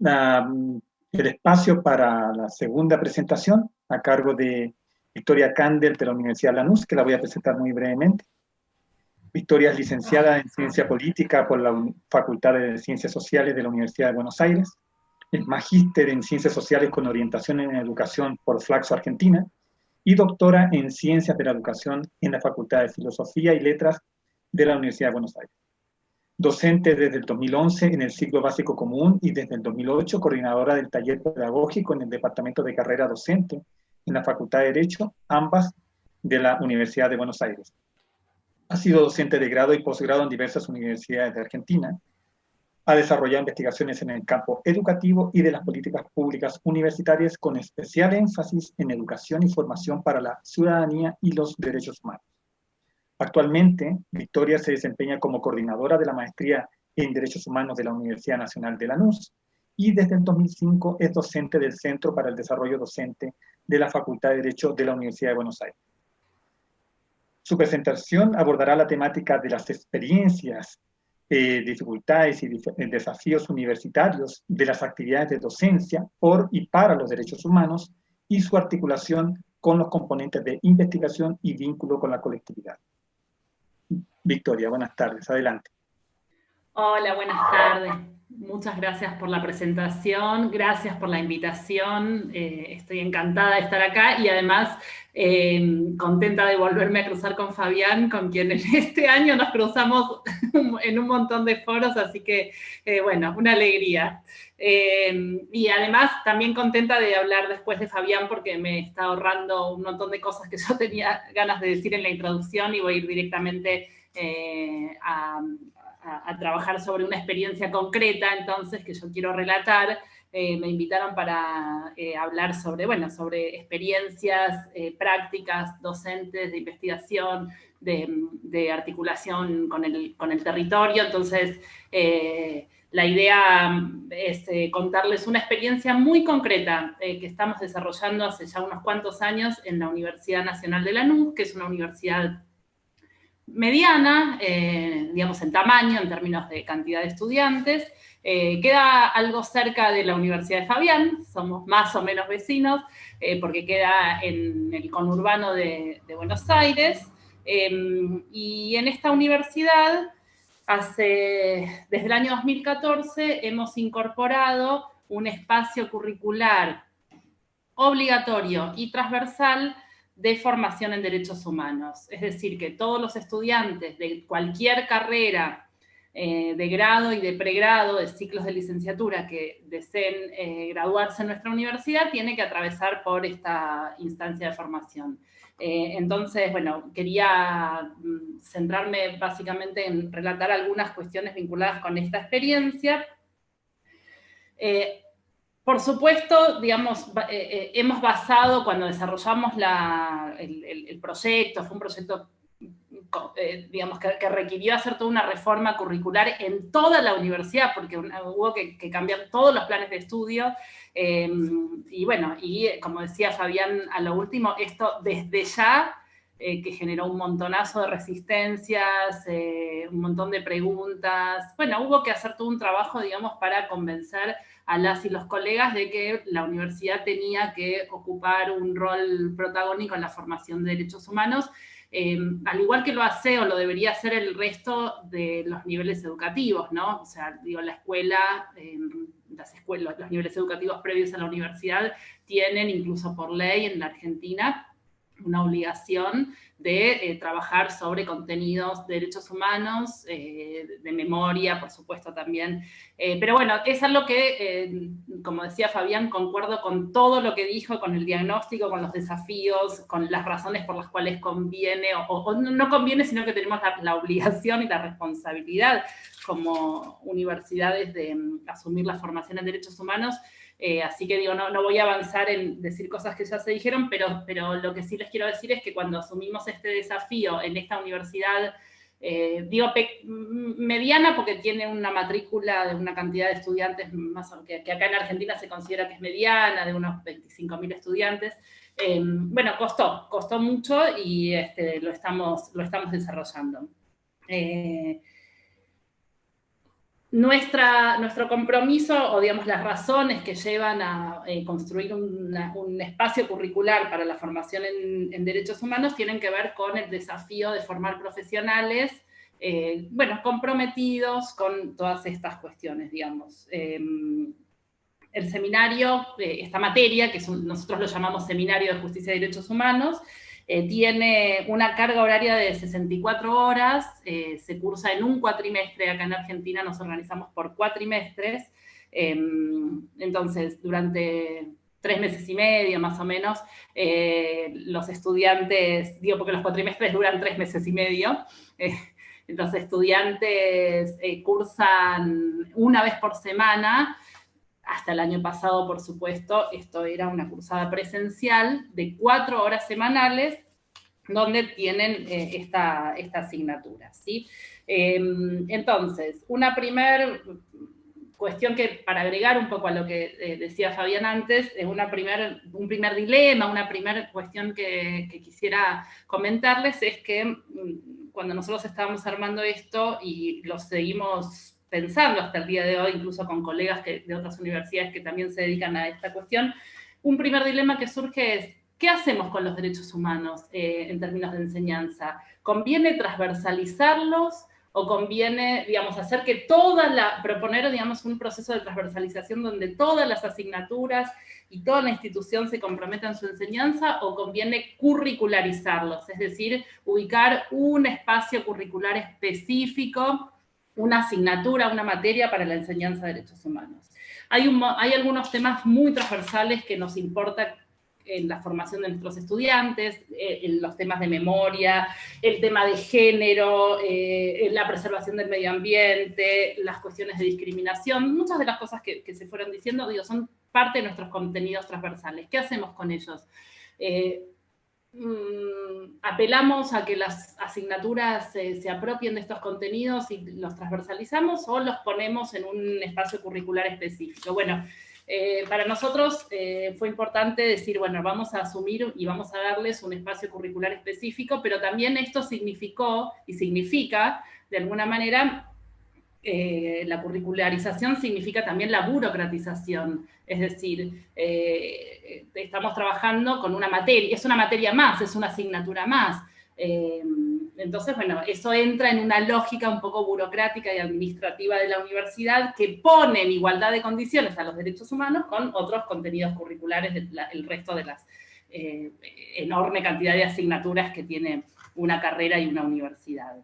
Speaker 1: el espacio para la segunda presentación a cargo de Victoria Candel de la Universidad Lanús, que la voy a presentar muy brevemente. Victoria es licenciada en Ciencia Política por la Facultad de Ciencias Sociales de la Universidad de Buenos Aires. Es magíster en Ciencias Sociales con orientación en Educación por Flaxo, Argentina, y doctora en Ciencias de la Educación en la Facultad de Filosofía y Letras de la Universidad de Buenos Aires. Docente desde el 2011 en el ciclo básico común y desde el 2008 coordinadora del taller pedagógico en el Departamento de Carrera Docente en la Facultad de Derecho, ambas de la Universidad de Buenos Aires. Ha sido docente de grado y posgrado en diversas universidades de Argentina. Ha desarrollado investigaciones en el campo educativo y de las políticas públicas universitarias con especial énfasis en educación y formación para la ciudadanía y los derechos humanos. Actualmente, Victoria se desempeña como coordinadora de la maestría en Derechos Humanos de la Universidad Nacional de Lanús y desde el 2005 es docente del Centro para el Desarrollo Docente de la Facultad de Derecho de la Universidad de Buenos Aires. Su presentación abordará la temática de las experiencias, dificultades y desafíos universitarios de las actividades de docencia por y para los derechos humanos y su articulación con los componentes de investigación y vínculo con la colectividad. Victoria, buenas tardes, adelante.
Speaker 7: Hola, buenas tardes. Muchas gracias por la presentación, gracias por la invitación. Estoy encantada de estar acá y además contenta de volverme a cruzar con Fabián, con quien en este año nos cruzamos en un montón de foros, así que, bueno, una alegría. Y además también contenta de hablar después de Fabián porque me está ahorrando un montón de cosas que yo tenía ganas de decir en la introducción y voy a ir directamente a trabajar sobre una experiencia concreta, entonces, que yo quiero relatar. Me invitaron para hablar sobre, bueno, sobre experiencias prácticas, docentes, de investigación, de articulación con el territorio. Entonces, la idea es contarles una experiencia muy concreta que estamos desarrollando hace ya unos cuantos años en la Universidad Nacional de Lanús, que es una universidad mediana, digamos en tamaño, en términos de cantidad de estudiantes. Queda algo cerca de la Universidad de Fabián, somos más o menos vecinos, porque queda en el conurbano de Buenos Aires. Y en esta universidad, desde el año 2014, hemos incorporado un espacio curricular obligatorio y transversal de formación en derechos humanos. Es decir, que todos los estudiantes de cualquier carrera de grado y de pregrado, de ciclos de licenciatura que deseen graduarse en nuestra universidad, tienen que atravesar por esta instancia de formación. Entonces, bueno, quería centrarme básicamente en relatar algunas cuestiones vinculadas con esta experiencia. Por supuesto, digamos, hemos basado, cuando desarrollamos el proyecto, fue un proyecto, digamos, que requirió hacer toda una reforma curricular en toda la universidad, porque hubo que cambiar todos los planes de estudio, y bueno, y como decía Fabián a lo último, esto desde ya, que generó un montonazo de resistencias, un montón de preguntas. Bueno, hubo que hacer todo un trabajo, digamos, para convencer a las y los colegas de que la universidad tenía que ocupar un rol protagónico en la formación de derechos humanos, al igual que lo hace o lo debería hacer el resto de los niveles educativos, ¿no? O sea, digo, la escuela, las escuelas, los niveles educativos previos a la universidad tienen, incluso por ley en la Argentina, una obligación de trabajar sobre contenidos de derechos humanos, de memoria, por supuesto, también. Pero bueno, es algo que, como decía Fabián, concuerdo con todo lo que dijo, con el diagnóstico, con los desafíos, con las razones por las cuales conviene, o no conviene, sino que tenemos la obligación y la responsabilidad como universidades de asumir la formación en derechos humanos. Así que digo, no voy a avanzar en decir cosas que ya se dijeron, pero lo que sí les quiero decir es que cuando asumimos este desafío en esta universidad, digo mediana porque tiene una matrícula de una cantidad de estudiantes más que acá en Argentina se considera que es mediana, de unos 25.000 estudiantes. Bueno, costó mucho y lo estamos desarrollando. Nuestro compromiso, o digamos las razones que llevan a construir un espacio curricular para la formación en derechos humanos tienen que ver con el desafío de formar profesionales, bueno, comprometidos con todas estas cuestiones, digamos. El seminario, esta materia, que nosotros lo llamamos Seminario de Justicia y Derechos Humanos, tiene una carga horaria de 64 horas, se cursa en un cuatrimestre. Acá en Argentina nos organizamos por cuatrimestres. Entonces, durante 3 meses y medio, más o menos, los estudiantes, digo porque los cuatrimestres duran 3 meses y medio, los estudiantes cursan una vez por semana. Hasta el año pasado, por supuesto, esto era una cursada presencial de 4 horas semanales, donde tienen esta asignatura, ¿sí? Entonces, una primera cuestión que, para agregar un poco a lo que decía Fabián antes, un primer dilema, una primera cuestión que quisiera comentarles es que cuando nosotros estábamos armando esto y lo seguimos pensando hasta el día de hoy, incluso con colegas de otras universidades que también se dedican a esta cuestión, un primer dilema que surge es, ¿qué hacemos con los derechos humanos en términos de enseñanza? ¿Conviene transversalizarlos o conviene, digamos, hacer que proponer, digamos, un proceso de transversalización donde todas las asignaturas y toda la institución se comprometa en su enseñanza, o conviene curricularizarlos? Es decir, ubicar un espacio curricular específico, una asignatura, una materia para la enseñanza de derechos humanos. Hay algunos temas muy transversales que nos importan en la formación de nuestros estudiantes, en los temas de memoria, el tema de género, la preservación del medio ambiente, las cuestiones de discriminación, muchas de las cosas que se fueron diciendo, digo, son parte de nuestros contenidos transversales. ¿Qué hacemos con ellos? ¿Apelamos a que las asignaturas se apropien de estos contenidos y los transversalizamos, o los ponemos en un espacio curricular específico? Bueno, para nosotros fue importante decir, bueno, vamos a asumir y vamos a darles un espacio curricular específico, pero también esto significó y significa, de alguna manera, la curricularización significa también la burocratización, es decir, estamos trabajando con una materia, es una materia más, es una asignatura más. Entonces, bueno, eso entra en una lógica un poco burocrática y administrativa de la universidad que pone en igualdad de condiciones a los derechos humanos con otros contenidos curriculares del resto de las enorme cantidad de asignaturas que tiene una carrera y una universidad.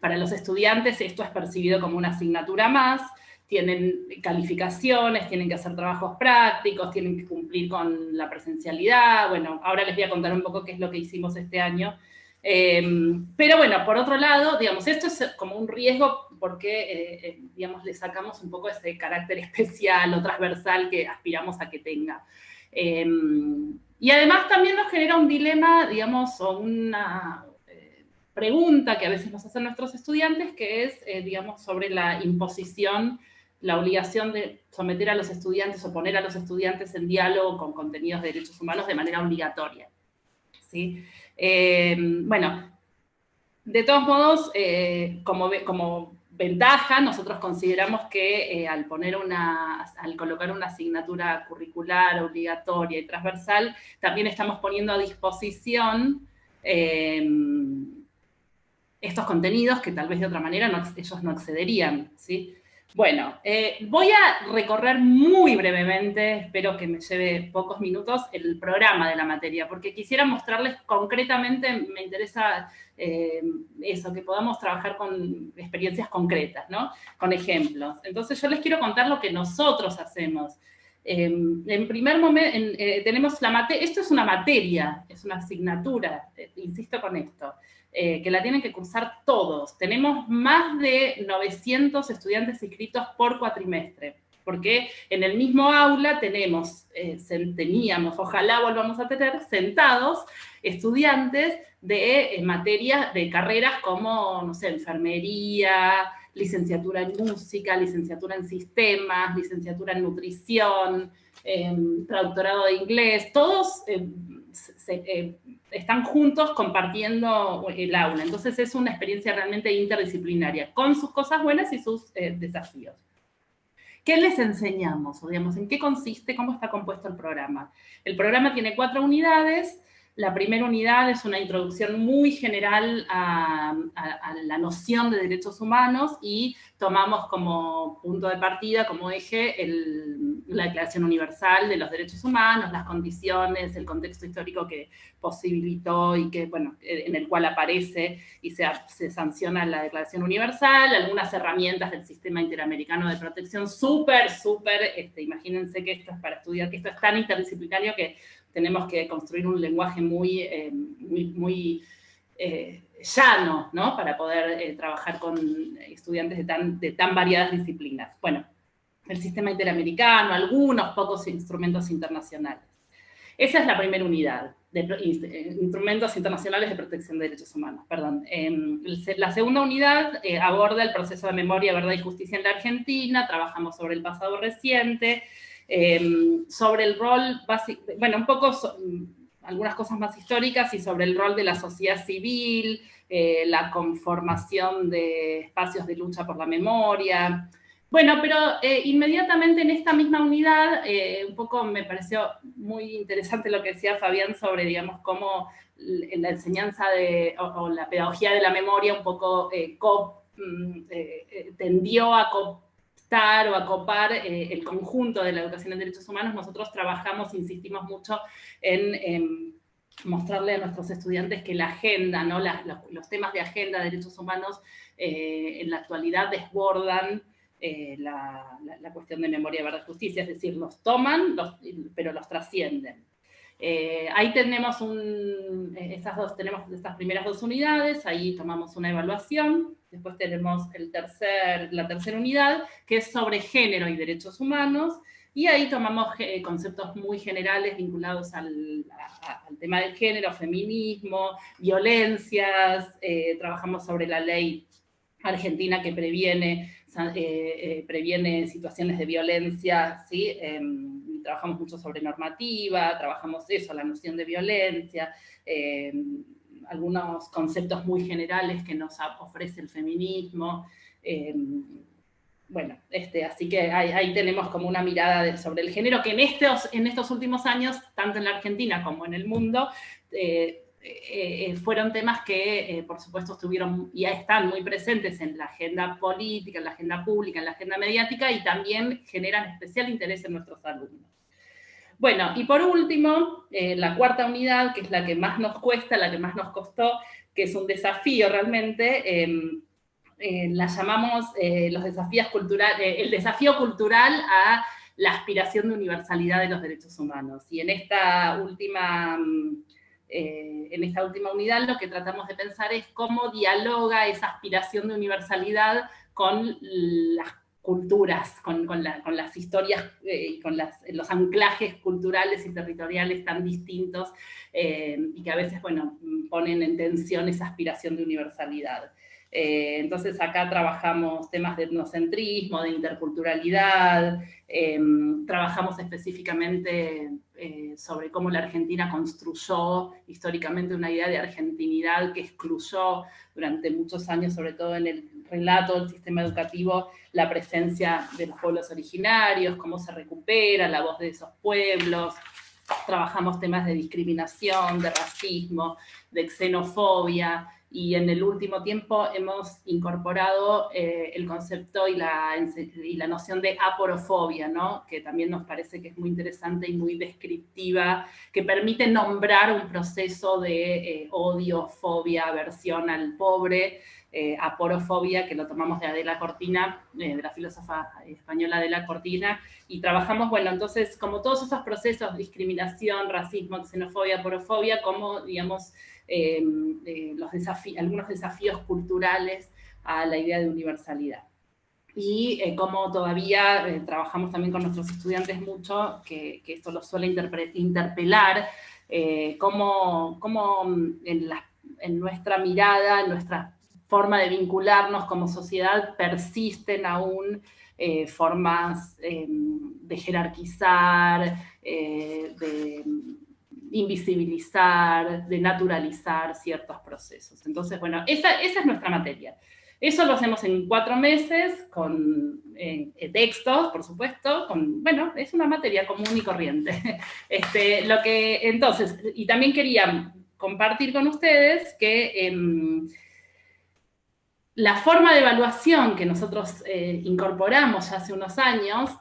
Speaker 7: Para los estudiantes esto es percibido como una asignatura más, tienen calificaciones, tienen que hacer trabajos prácticos, tienen que cumplir con la presencialidad. Bueno, ahora les voy a contar un poco qué es lo que hicimos este año. Pero bueno, por otro lado, digamos, esto es como un riesgo porque, digamos, le sacamos un poco ese carácter especial o transversal que aspiramos a que tenga. Y además también nos genera un dilema, digamos, o una pregunta que a veces nos hacen nuestros estudiantes, que es, digamos, sobre la imposición, la obligación de someter a los estudiantes o poner a los estudiantes en diálogo con contenidos de derechos humanos de manera obligatoria, ¿sí? Bueno, de todos modos, como ventaja, nosotros consideramos que al colocar una asignatura curricular obligatoria y transversal, también estamos poniendo a disposición estos contenidos que tal vez de otra manera ellos no accederían, ¿sí? Bueno, voy a recorrer muy brevemente, espero que me lleve pocos minutos, el programa de la materia, porque quisiera mostrarles concretamente, me interesa eso, que podamos trabajar con experiencias concretas, ¿no? Con ejemplos. Entonces yo les quiero contar lo que nosotros hacemos. En primer momento, tenemos la materia, esto es una materia, es una asignatura, insisto con esto, que la tienen que cursar todos. Tenemos más de 900 estudiantes inscritos por cuatrimestre, porque en el mismo aula teníamos, ojalá volvamos a tener, sentados estudiantes de materias, de carreras como, no sé, enfermería, licenciatura en música, licenciatura en sistemas, licenciatura en nutrición, traductorado de inglés, todos están juntos compartiendo el aula. Entonces es una experiencia realmente interdisciplinaria, con sus cosas buenas y sus desafíos. ¿Qué les enseñamos? O digamos, ¿en qué consiste, cómo está compuesto el programa? El programa tiene 4 unidades. La primera unidad es una introducción muy general a la noción de derechos humanos y tomamos como punto de partida, como eje, la Declaración Universal de los Derechos Humanos, las condiciones, el contexto histórico que posibilitó y que, bueno, en el cual aparece y se sanciona la Declaración Universal, algunas herramientas del sistema interamericano de protección, súper, imagínense que esto es para estudiar, que esto es tan interdisciplinario que tenemos que construir un lenguaje muy llano, ¿no? Para poder trabajar con estudiantes de tan variadas disciplinas. Bueno, el sistema interamericano, algunos pocos instrumentos internacionales. Esa es la primera unidad, instrumentos internacionales de protección de derechos humanos, perdón. La segunda unidad aborda el proceso de memoria, verdad y justicia en la Argentina, trabajamos sobre el pasado reciente, sobre el rol básico, bueno, un poco algunas cosas más históricas y sobre el rol de la sociedad civil, la conformación de espacios de lucha por la memoria. Bueno, pero inmediatamente en esta misma unidad, un poco me pareció muy interesante lo que decía Fabián sobre, digamos, cómo la enseñanza o la pedagogía de la memoria un poco tendió a cooptar o a copar el conjunto de la educación en derechos humanos. Nosotros trabajamos, insistimos mucho en mostrarle a nuestros estudiantes que la agenda, ¿no? Los temas de agenda de derechos humanos en la actualidad desbordan la cuestión de memoria, verdad y justicia, es decir, los toman, pero los trascienden. Ahí tenemos tenemos estas primeras dos unidades, ahí tomamos una evaluación, después tenemos la tercera unidad, que es sobre género y derechos humanos, y ahí tomamos conceptos muy generales vinculados al tema del género, feminismo, violencias, trabajamos sobre la ley argentina que previene situaciones de violencia, ¿sí? Trabajamos mucho sobre normativa, trabajamos eso, la noción de violencia, algunos conceptos muy generales que nos ofrece el feminismo. Bueno, así que ahí tenemos como una mirada sobre el género que en estos últimos años, tanto en la Argentina como en el mundo, fueron temas que, por supuesto, estuvieron y ya están muy presentes en la agenda política, en la agenda pública, en la agenda mediática, y también generan especial interés en nuestros alumnos. Bueno, y por último, la cuarta unidad, que es la que más nos cuesta, la que más nos costó, que es un desafío realmente, la llamamos el desafío cultural a la aspiración de universalidad de los derechos humanos. Y en esta última unidad lo que tratamos de pensar es cómo dialoga esa aspiración de universalidad con las culturas, con las historias y con los anclajes culturales y territoriales tan distintos y que a veces, bueno, ponen en tensión esa aspiración de universalidad. Entonces acá trabajamos temas de etnocentrismo, de interculturalidad, trabajamos específicamente sobre cómo la Argentina construyó históricamente una idea de argentinidad que excluyó durante muchos años, sobre todo en el relato del sistema educativo, la presencia de los pueblos originarios, cómo se recupera la voz de esos pueblos. Trabajamos temas de discriminación, de racismo, de xenofobia, y en el último tiempo hemos incorporado el concepto y la noción de aporofobia, ¿no? Que también nos parece que es muy interesante y muy descriptiva, que permite nombrar un proceso de odio, fobia, aversión al pobre, aporofobia, que lo tomamos de Adela Cortina, de la filósofa española Adela Cortina, y trabajamos, bueno, entonces, como todos esos procesos, discriminación, racismo, xenofobia, aporofobia, como, digamos, algunos desafíos culturales a la idea de universalidad. Y como todavía trabajamos también con nuestros estudiantes mucho, que esto los suele interpelar, cómo en nuestra mirada, en nuestra forma de vincularnos como sociedad, persisten aún formas de jerarquizar, de invisibilizar, de naturalizar ciertos procesos. Entonces, bueno, esa es nuestra materia. Eso lo hacemos en 4 meses, con textos, por supuesto, bueno, es una materia común y corriente. Entonces, y también quería compartir con ustedes que la forma de evaluación que nosotros incorporamos ya hace unos años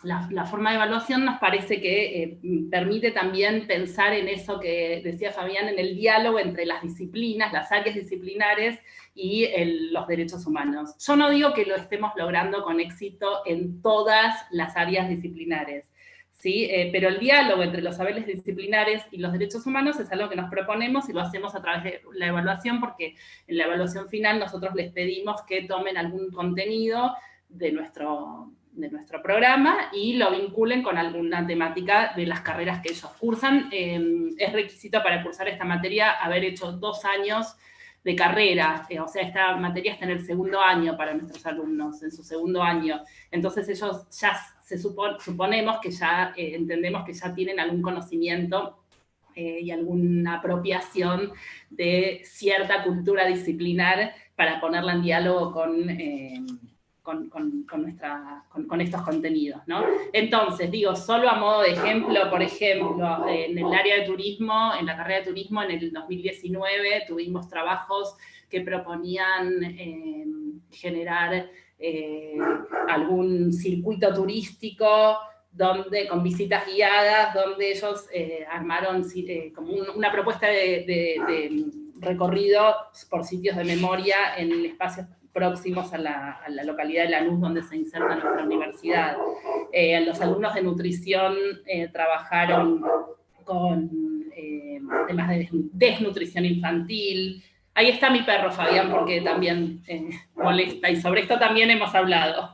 Speaker 7: la forma de evaluación nos parece que permite también pensar en eso que decía Fabián, en el diálogo entre las disciplinas, las áreas disciplinares y los derechos humanos. Yo no digo que lo estemos logrando con éxito en todas las áreas disciplinares, ¿sí? Pero el diálogo entre los saberes disciplinares y los derechos humanos es algo que nos proponemos y lo hacemos a través de la evaluación, porque en la evaluación final nosotros les pedimos que tomen algún contenido de nuestro programa y lo vinculen con alguna temática de las carreras que ellos cursan. Es requisito para cursar esta materia haber hecho 2 años de carrera, o sea, esta materia está en el segundo año para nuestros alumnos, en su segundo año. Entonces ellos ya suponemos que ya entendemos que ya tienen algún conocimiento y alguna apropiación de cierta cultura disciplinar para ponerla en diálogo con estos contenidos, ¿no? Entonces, digo, solo a modo de ejemplo, por ejemplo, en el área de turismo, en la carrera de turismo, en el 2019 tuvimos trabajos que proponían generar algún circuito turístico con visitas guiadas, donde ellos armaron como una propuesta de recorrido por sitios de memoria en espacios próximos a la localidad de Lanús, donde se inserta nuestra universidad. Los alumnos de nutrición trabajaron con temas de desnutrición infantil. Ahí está mi perro, Fabián, porque también molesta, y sobre esto también hemos hablado.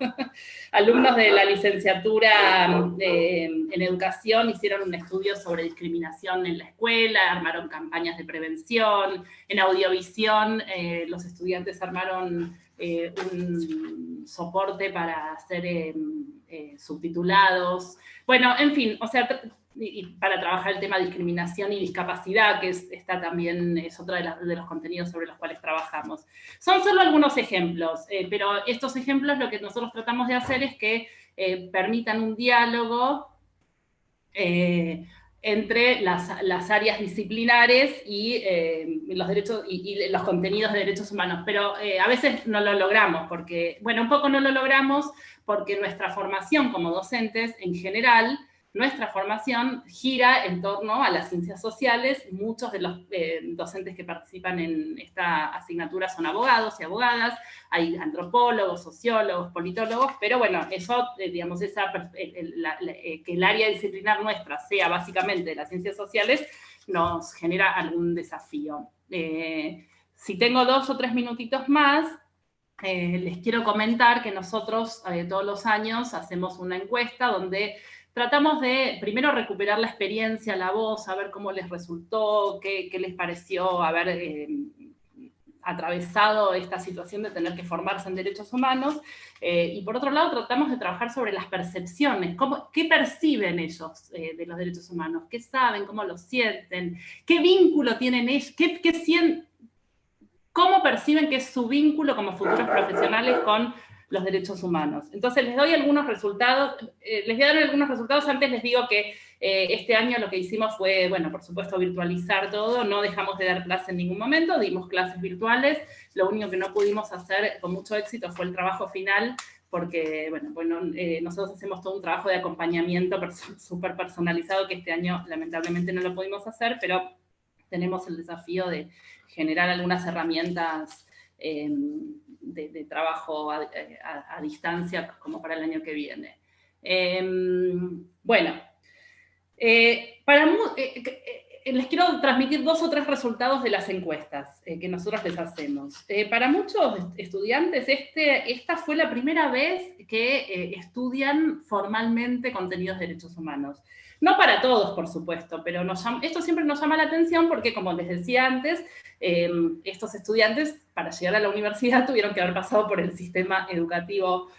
Speaker 7: Alumnos de la licenciatura en educación hicieron un estudio sobre discriminación en la escuela, armaron campañas de prevención. En audiovisión, los estudiantes armaron un soporte para hacer subtitulados. Bueno, en fin, o sea, y para trabajar el tema de discriminación y discapacidad, que está también, es otro de los contenidos sobre los cuales trabajamos. Son solo algunos ejemplos, pero estos ejemplos lo que nosotros tratamos de hacer es que permitan un diálogo entre las áreas disciplinares y los derechos y los contenidos de derechos humanos, pero a veces no lo logramos, porque, bueno, un poco no lo logramos porque nuestra formación como docentes, en general, nuestra formación gira en torno a las ciencias sociales. Muchos de los docentes que participan en esta asignatura son abogados y abogadas, hay antropólogos, sociólogos, politólogos, pero bueno, eso, digamos, que el área disciplinar nuestra sea básicamente de las ciencias sociales, nos genera algún desafío. Si tengo 2 o 3 minutitos más, les quiero comentar que nosotros todos los años hacemos una encuesta donde tratamos de, primero, recuperar la experiencia, la voz, saber cómo les resultó, qué les pareció haber atravesado esta situación de tener que formarse en derechos humanos, y por otro lado tratamos de trabajar sobre las percepciones, qué perciben ellos de los derechos humanos, qué saben, cómo lo sienten, qué vínculo tienen ellos, cómo perciben que es su vínculo como futuros profesionales con los derechos humanos. Entonces les doy algunos resultados, les voy a dar algunos resultados. Antes les digo que este año lo que hicimos fue, bueno, por supuesto, virtualizar todo, no dejamos de dar clases en ningún momento, dimos clases virtuales. Lo único que no pudimos hacer con mucho éxito fue el trabajo final, porque, bueno, nosotros hacemos todo un trabajo de acompañamiento súper personalizado, que este año lamentablemente no lo pudimos hacer, pero tenemos el desafío de generar algunas herramientas de trabajo a distancia como para el año que viene. Bueno, les quiero transmitir 2 o 3 resultados de las encuestas que nosotros les hacemos. Para muchos estudiantes, esta fue la primera vez que estudian formalmente contenidos de derechos humanos. No para todos, por supuesto, pero esto siempre nos llama la atención porque, como les decía antes, estos estudiantes, para llegar a la universidad, tuvieron que haber pasado por el sistema educativo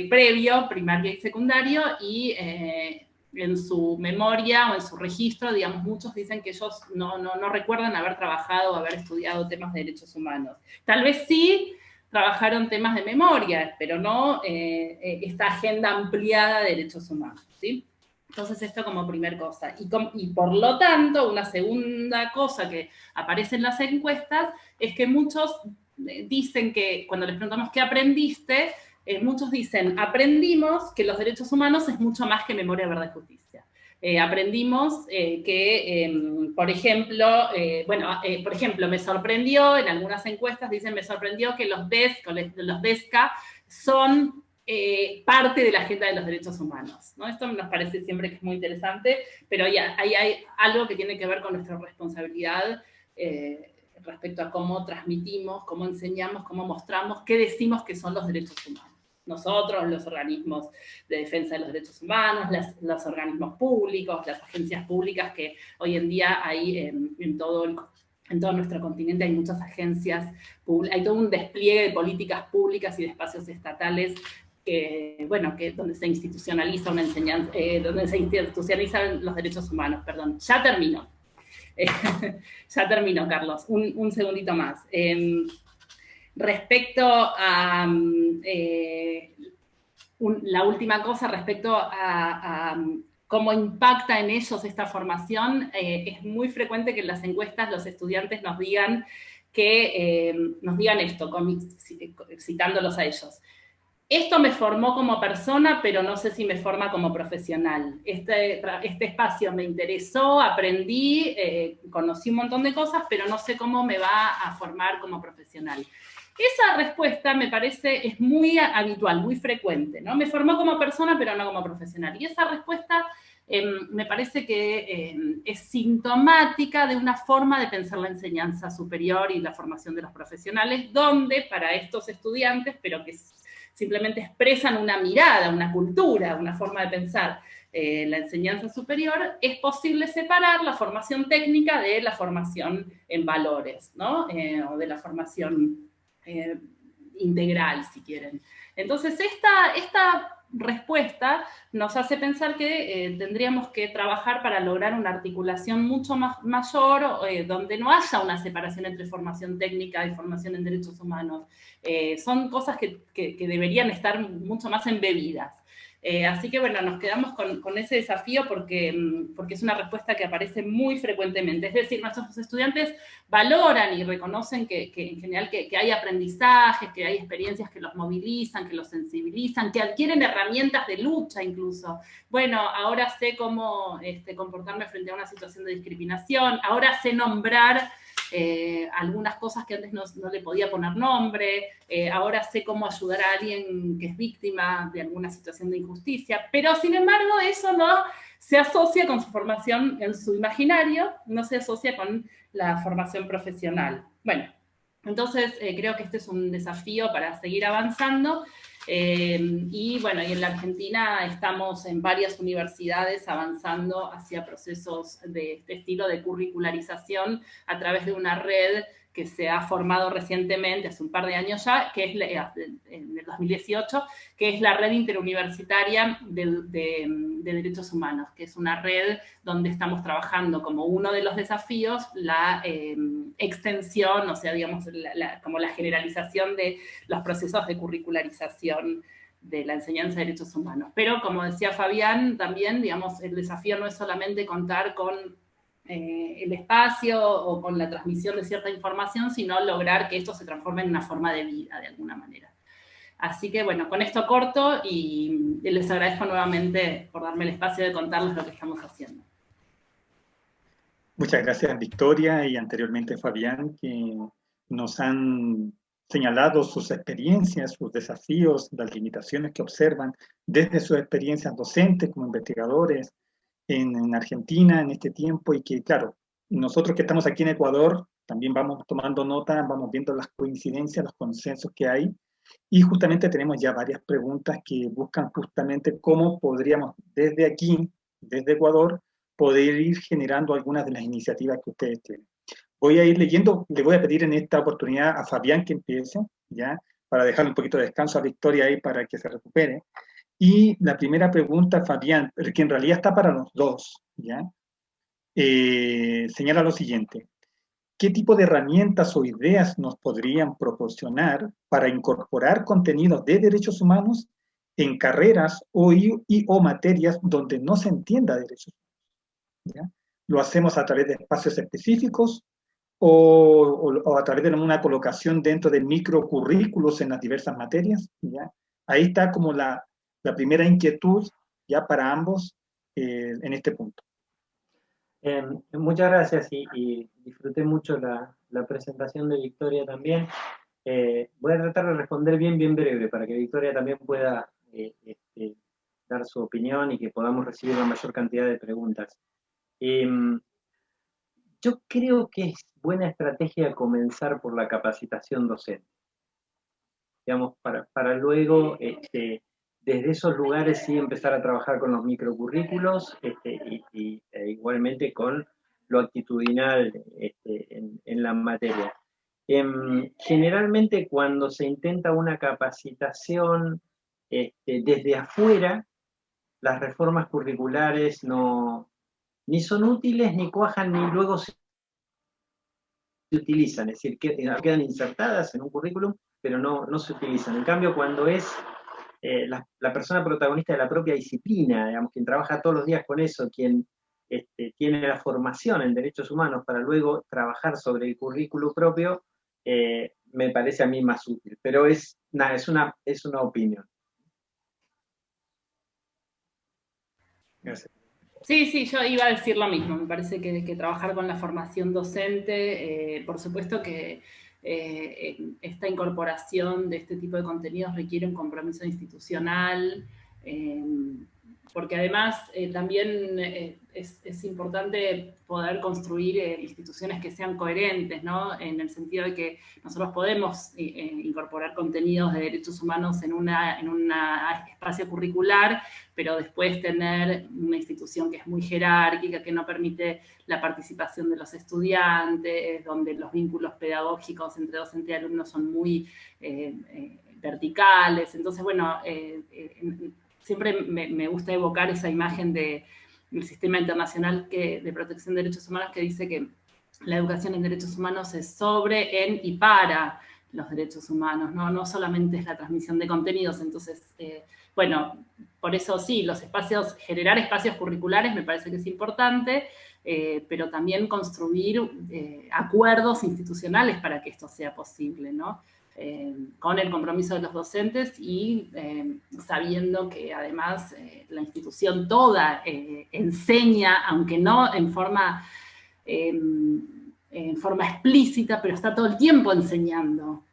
Speaker 7: previo, primario y secundario, y en su memoria o en su registro, digamos, muchos dicen que ellos no recuerdan haber trabajado o haber estudiado temas de derechos humanos. Tal vez sí trabajaron temas de memoria, pero no esta agenda ampliada de derechos humanos, ¿sí? Entonces, esto como primer cosa. Y por lo tanto, una segunda cosa que aparece en las encuestas es que muchos dicen que, cuando les preguntamos qué aprendiste, muchos dicen, aprendimos que los derechos humanos es mucho más que memoria, verdad y justicia. Aprendimos que, por ejemplo, me sorprendió, en algunas encuestas dicen, me sorprendió que los DESCA son parte de la agenda de los derechos humanos, ¿no? Esto nos parece siempre que es muy interesante, pero ahí hay algo que tiene que ver con nuestra responsabilidad respecto a cómo transmitimos, cómo enseñamos, cómo mostramos, qué decimos que son los derechos humanos. Nosotros, los organismos de defensa de los derechos humanos, los organismos públicos, las agencias públicas que hoy en día hay en todo nuestro continente, hay muchas agencias públicas, hay todo un despliegue de políticas públicas y de espacios estatales donde se institucionaliza una enseñanza, donde se institucionalizan los derechos humanos, perdón. Ya termino. Ya termino, Carlos. Un segundito más. Respecto a la última cosa, respecto a cómo impacta en ellos esta formación, es muy frecuente que en las encuestas los estudiantes nos digan esto, citándolos a ellos. Esto me formó como persona, pero no sé si me forma como profesional. Este espacio me interesó, aprendí, conocí un montón de cosas, pero no sé cómo me va a formar como profesional. Esa respuesta me parece es muy habitual, muy frecuente, ¿no? Me formó como persona, pero no como profesional. Y esa respuesta me parece que es sintomática de una forma de pensar la enseñanza superior y la formación de los profesionales, donde para estos estudiantes, pero que simplemente expresan una mirada, una cultura, una forma de pensar la enseñanza superior, es posible separar la formación técnica de la formación en valores, ¿no? O de la formación integral, si quieren. Entonces, esta respuesta nos hace pensar que tendríamos que trabajar para lograr una articulación mucho mayor, donde no haya una separación entre formación técnica y formación en derechos humanos. Son cosas que deberían estar mucho más embebidas. Así que, bueno, nos quedamos con ese desafío porque es una respuesta que aparece muy frecuentemente. Es decir, nuestros estudiantes valoran y reconocen que en general que hay aprendizajes, que hay experiencias que los movilizan, que los sensibilizan, que adquieren herramientas de lucha incluso. Bueno, ahora sé cómo comportarme frente a una situación de discriminación, ahora sé nombrar algunas cosas que antes no le podía poner nombre, ahora sé cómo ayudar a alguien que es víctima de alguna situación de injusticia, pero sin embargo eso no se asocia con su formación en su imaginario, no se asocia con la formación profesional. Bueno, entonces creo que este es un desafío para seguir avanzando. Y bueno, y en la Argentina estamos en varias universidades avanzando hacia procesos de este estilo de curricularización a través de una red que se ha formado recientemente, hace un par de años ya, que es en el 2018, que es la Red Interuniversitaria de Derechos Humanos, que es una red donde estamos trabajando como uno de los desafíos la extensión, o sea, digamos, como la generalización de los procesos de curricularización de la enseñanza de derechos humanos. Pero, como decía Fabián, también, digamos, el desafío no es solamente contar con el espacio o con la transmisión de cierta información, sino lograr que esto se transforme en una forma de vida, de alguna manera. Así que, bueno, con esto corto y les agradezco nuevamente por darme el espacio de contarles lo que estamos haciendo.
Speaker 1: Muchas gracias, Victoria, y anteriormente Fabián, que nos han señalado sus experiencias, sus desafíos, las limitaciones que observan desde sus experiencias docentes como investigadores en Argentina en este tiempo, y que, claro, nosotros que estamos aquí en Ecuador también vamos tomando nota, vamos viendo las coincidencias, los consensos que hay, y justamente tenemos ya varias preguntas que buscan justamente cómo podríamos desde aquí, desde Ecuador, poder ir generando algunas de las iniciativas que ustedes tienen. Voy a ir leyendo, le voy a pedir en esta oportunidad a Fabián que empiece, ¿ya? Para dejarle un poquito de descanso a Victoria ahí para que se recupere. Y la primera pregunta, Fabián, que en realidad está para los dos, ¿ya? Señala lo siguiente: ¿qué tipo de herramientas o ideas nos podrían proporcionar para incorporar contenidos de derechos humanos en carreras o materias donde no se entienda derechos humanos? ¿Ya? ¿Lo hacemos a través de espacios específicos o a través de una colocación dentro de microcurrículos en las diversas materias? ¿Ya? Ahí está como la primera inquietud ya para ambos en este punto.
Speaker 6: Muchas gracias y disfruté mucho la presentación de Victoria también. Voy a tratar de responder bien breve para que Victoria también pueda dar su opinión y que podamos recibir la mayor cantidad de preguntas. Yo creo que es buena estrategia comenzar por la capacitación docente. Digamos, para luego, desde esos lugares sí empezar a trabajar con los microcurrículos igualmente con lo actitudinal en la materia. Generalmente cuando se intenta una capacitación desde afuera, las reformas curriculares ni son útiles, ni cuajan, ni luego se utilizan, es decir, quedan insertadas en un currículum, pero no se utilizan. En cambio, cuando es la persona protagonista de la propia disciplina, digamos, quien trabaja todos los días con eso, quien tiene la formación en derechos humanos para luego trabajar sobre el currículo propio, me parece a mí más útil. Pero es una opinión.
Speaker 1: Gracias.
Speaker 7: Sí, yo iba a decir lo mismo. Me parece que trabajar con la formación docente, por supuesto que esta incorporación de este tipo de contenidos requiere un compromiso institucional, porque además también es importante poder construir instituciones que sean coherentes, ¿no? En el sentido de que nosotros podemos incorporar contenidos de derechos humanos en un espacio curricular, pero después tener una institución que es muy jerárquica, que no permite la participación de los estudiantes, donde los vínculos pedagógicos entre docente y alumno son muy verticales. Entonces, bueno, siempre me gusta evocar esa imagen del sistema internacional de protección de derechos humanos que dice que la educación en derechos humanos es sobre, en y para los derechos humanos, no solamente es la transmisión de contenidos. Entonces, bueno, por eso sí, generar espacios curriculares me parece que es importante, pero también construir acuerdos institucionales para que esto sea posible, ¿no? Con el compromiso de los docentes y sabiendo que además la institución toda enseña, aunque no en forma explícita, pero está todo el tiempo enseñando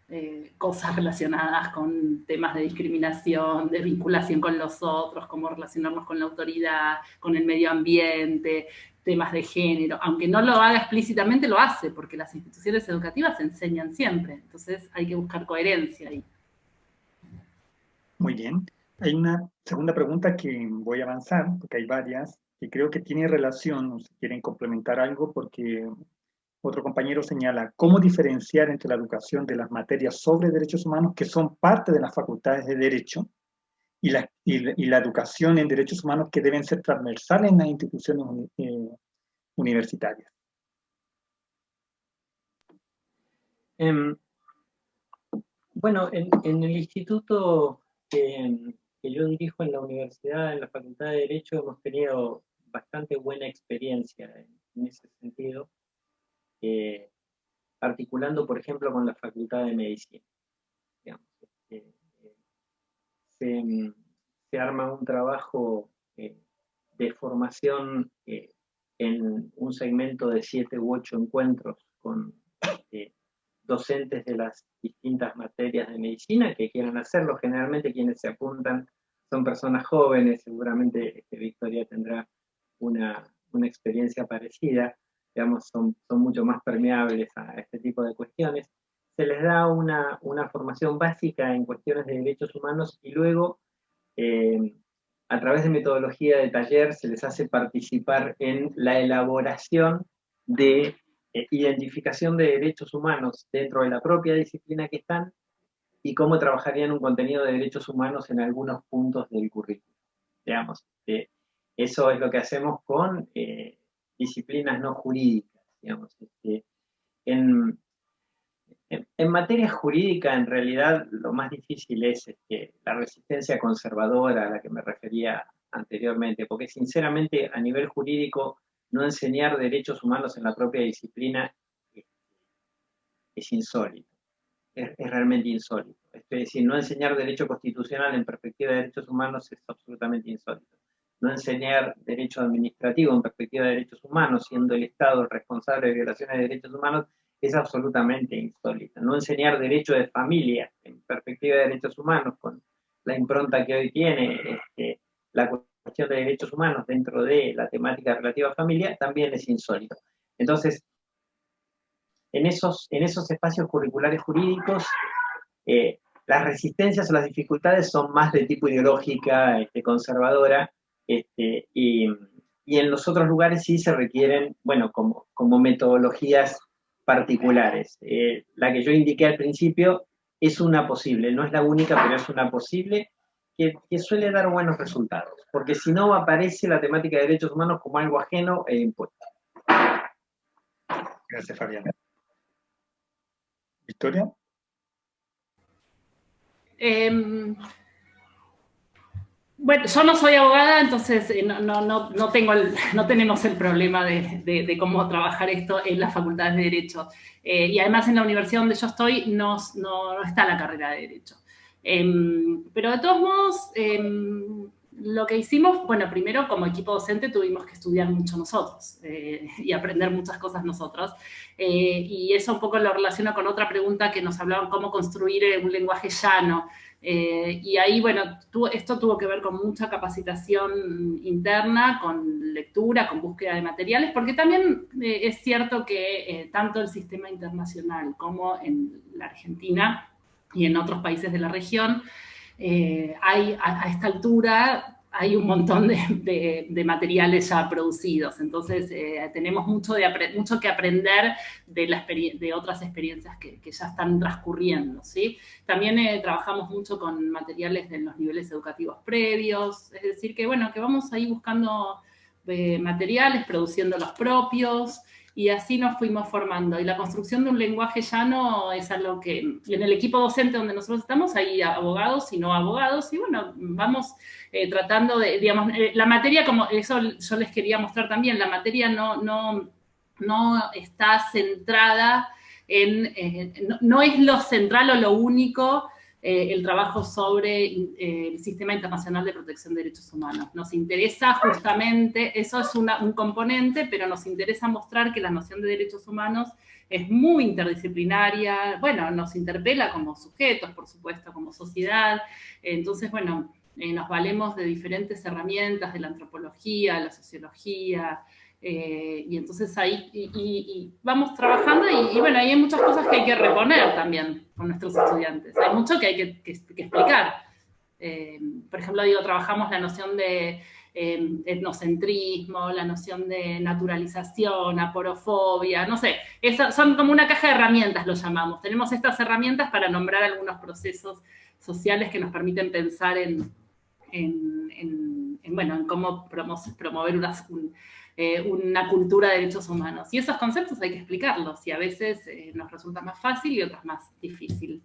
Speaker 7: cosas relacionadas con temas de discriminación, de vinculación con los otros, cómo relacionarnos con la autoridad, con el medio ambiente, temas de género. Aunque no lo haga explícitamente, lo hace, porque las instituciones educativas enseñan siempre. Entonces hay que buscar coherencia ahí.
Speaker 1: Muy bien. Hay una segunda pregunta que voy a avanzar, porque hay varias, que creo que tiene relación, o si quieren complementar algo, porque otro compañero señala cómo diferenciar entre la educación de las materias sobre derechos humanos que son parte de las facultades de derecho y la educación en derechos humanos que deben ser transversales en las instituciones universitarias.
Speaker 6: Bueno, en el instituto que yo dirijo en la universidad, en la Facultad de Derecho, hemos tenido bastante buena experiencia en ese sentido, articulando, por ejemplo, con la Facultad de Medicina. Digamos, se arma un trabajo de formación en un segmento de 7 u 8 encuentros con docentes de las distintas materias de medicina que quieran hacerlo. Generalmente quienes se apuntan son personas jóvenes, seguramente Victoria tendrá una experiencia parecida, digamos, son mucho más permeables a este tipo de cuestiones. Se les da una formación básica en cuestiones de derechos humanos y luego, a través de metodología de taller, se les hace participar en la elaboración de identificación de derechos humanos dentro de la propia disciplina que están y cómo trabajarían un contenido de derechos humanos en algunos puntos del currículum. Digamos, eso es lo que hacemos con disciplinas no jurídicas. Digamos, en materia jurídica, en realidad, lo más difícil es la resistencia conservadora a la que me refería anteriormente, porque sinceramente, a nivel jurídico, no enseñar derechos humanos en la propia disciplina es insólito, es realmente insólito. estoy diciendo, no enseñar derecho constitucional en perspectiva de derechos humanos es absolutamente insólito. No enseñar derecho administrativo en perspectiva de derechos humanos, siendo el Estado el responsable de violaciones de derechos humanos, es absolutamente insólito. No enseñar derecho de familia en perspectiva de derechos humanos, con la impronta que hoy tiene la cuestión de derechos humanos dentro de la temática relativa a familia, también es insólito. Entonces, en esos espacios curriculares jurídicos, las resistencias o las dificultades son más de tipo ideológica, conservadora, y en los otros lugares sí se requieren, bueno, como metodologías particulares. La que yo indiqué al principio es una posible, no es la única, pero es una posible que suele dar buenos resultados, porque si no aparece la temática de derechos humanos como algo ajeno e impuesto.
Speaker 1: Gracias, Fabiana. ¿Victoria?
Speaker 7: Bueno, yo no soy abogada, entonces no tenemos el problema de cómo trabajar esto en las facultades de Derecho. Y además en la universidad donde yo estoy no está la carrera de Derecho. Pero de todos modos, lo que hicimos, bueno, primero como equipo docente tuvimos que estudiar mucho nosotros y aprender muchas cosas nosotros. Y eso un poco lo relaciono con otra pregunta que nos hablaban, cómo construir un lenguaje llano. Y ahí, bueno, esto tuvo que ver con mucha capacitación interna, con lectura, con búsqueda de materiales, porque también es cierto que tanto el sistema internacional como en la Argentina y en otros países de la región, a esta altura hay un montón de materiales ya producidos, entonces tenemos mucho que aprender de otras experiencias que ya están transcurriendo, ¿sí? También trabajamos mucho con materiales de los niveles educativos previos, es decir, que bueno, que vamos ahí buscando materiales, produciendo los propios, y así nos fuimos formando. Y la construcción de un lenguaje llano es algo que en el equipo docente donde nosotros estamos hay abogados y no abogados, y bueno, vamos tratando de, digamos, la materia, como eso yo les quería mostrar también, la materia no está centrada no es lo central o lo único el trabajo sobre el Sistema Internacional de Protección de Derechos Humanos. Nos interesa justamente, eso es un componente, pero nos interesa mostrar que la noción de derechos humanos es muy interdisciplinaria, bueno, nos interpela como sujetos, por supuesto, como sociedad. Entonces, bueno, nos valemos de diferentes herramientas, de la antropología, la sociología, y entonces ahí y vamos trabajando y bueno, ahí hay muchas cosas que hay que reponer también con nuestros estudiantes. Hay mucho que hay que explicar. Por ejemplo, trabajamos la noción de etnocentrismo, la noción de naturalización, aporofobia, no sé, son como una caja de herramientas, lo llamamos. Tenemos estas herramientas para nombrar algunos procesos sociales que nos permiten pensar en cómo promover una cultura de derechos humanos. Y esos conceptos hay que explicarlos, y a veces nos resulta más fácil y otras más difícil.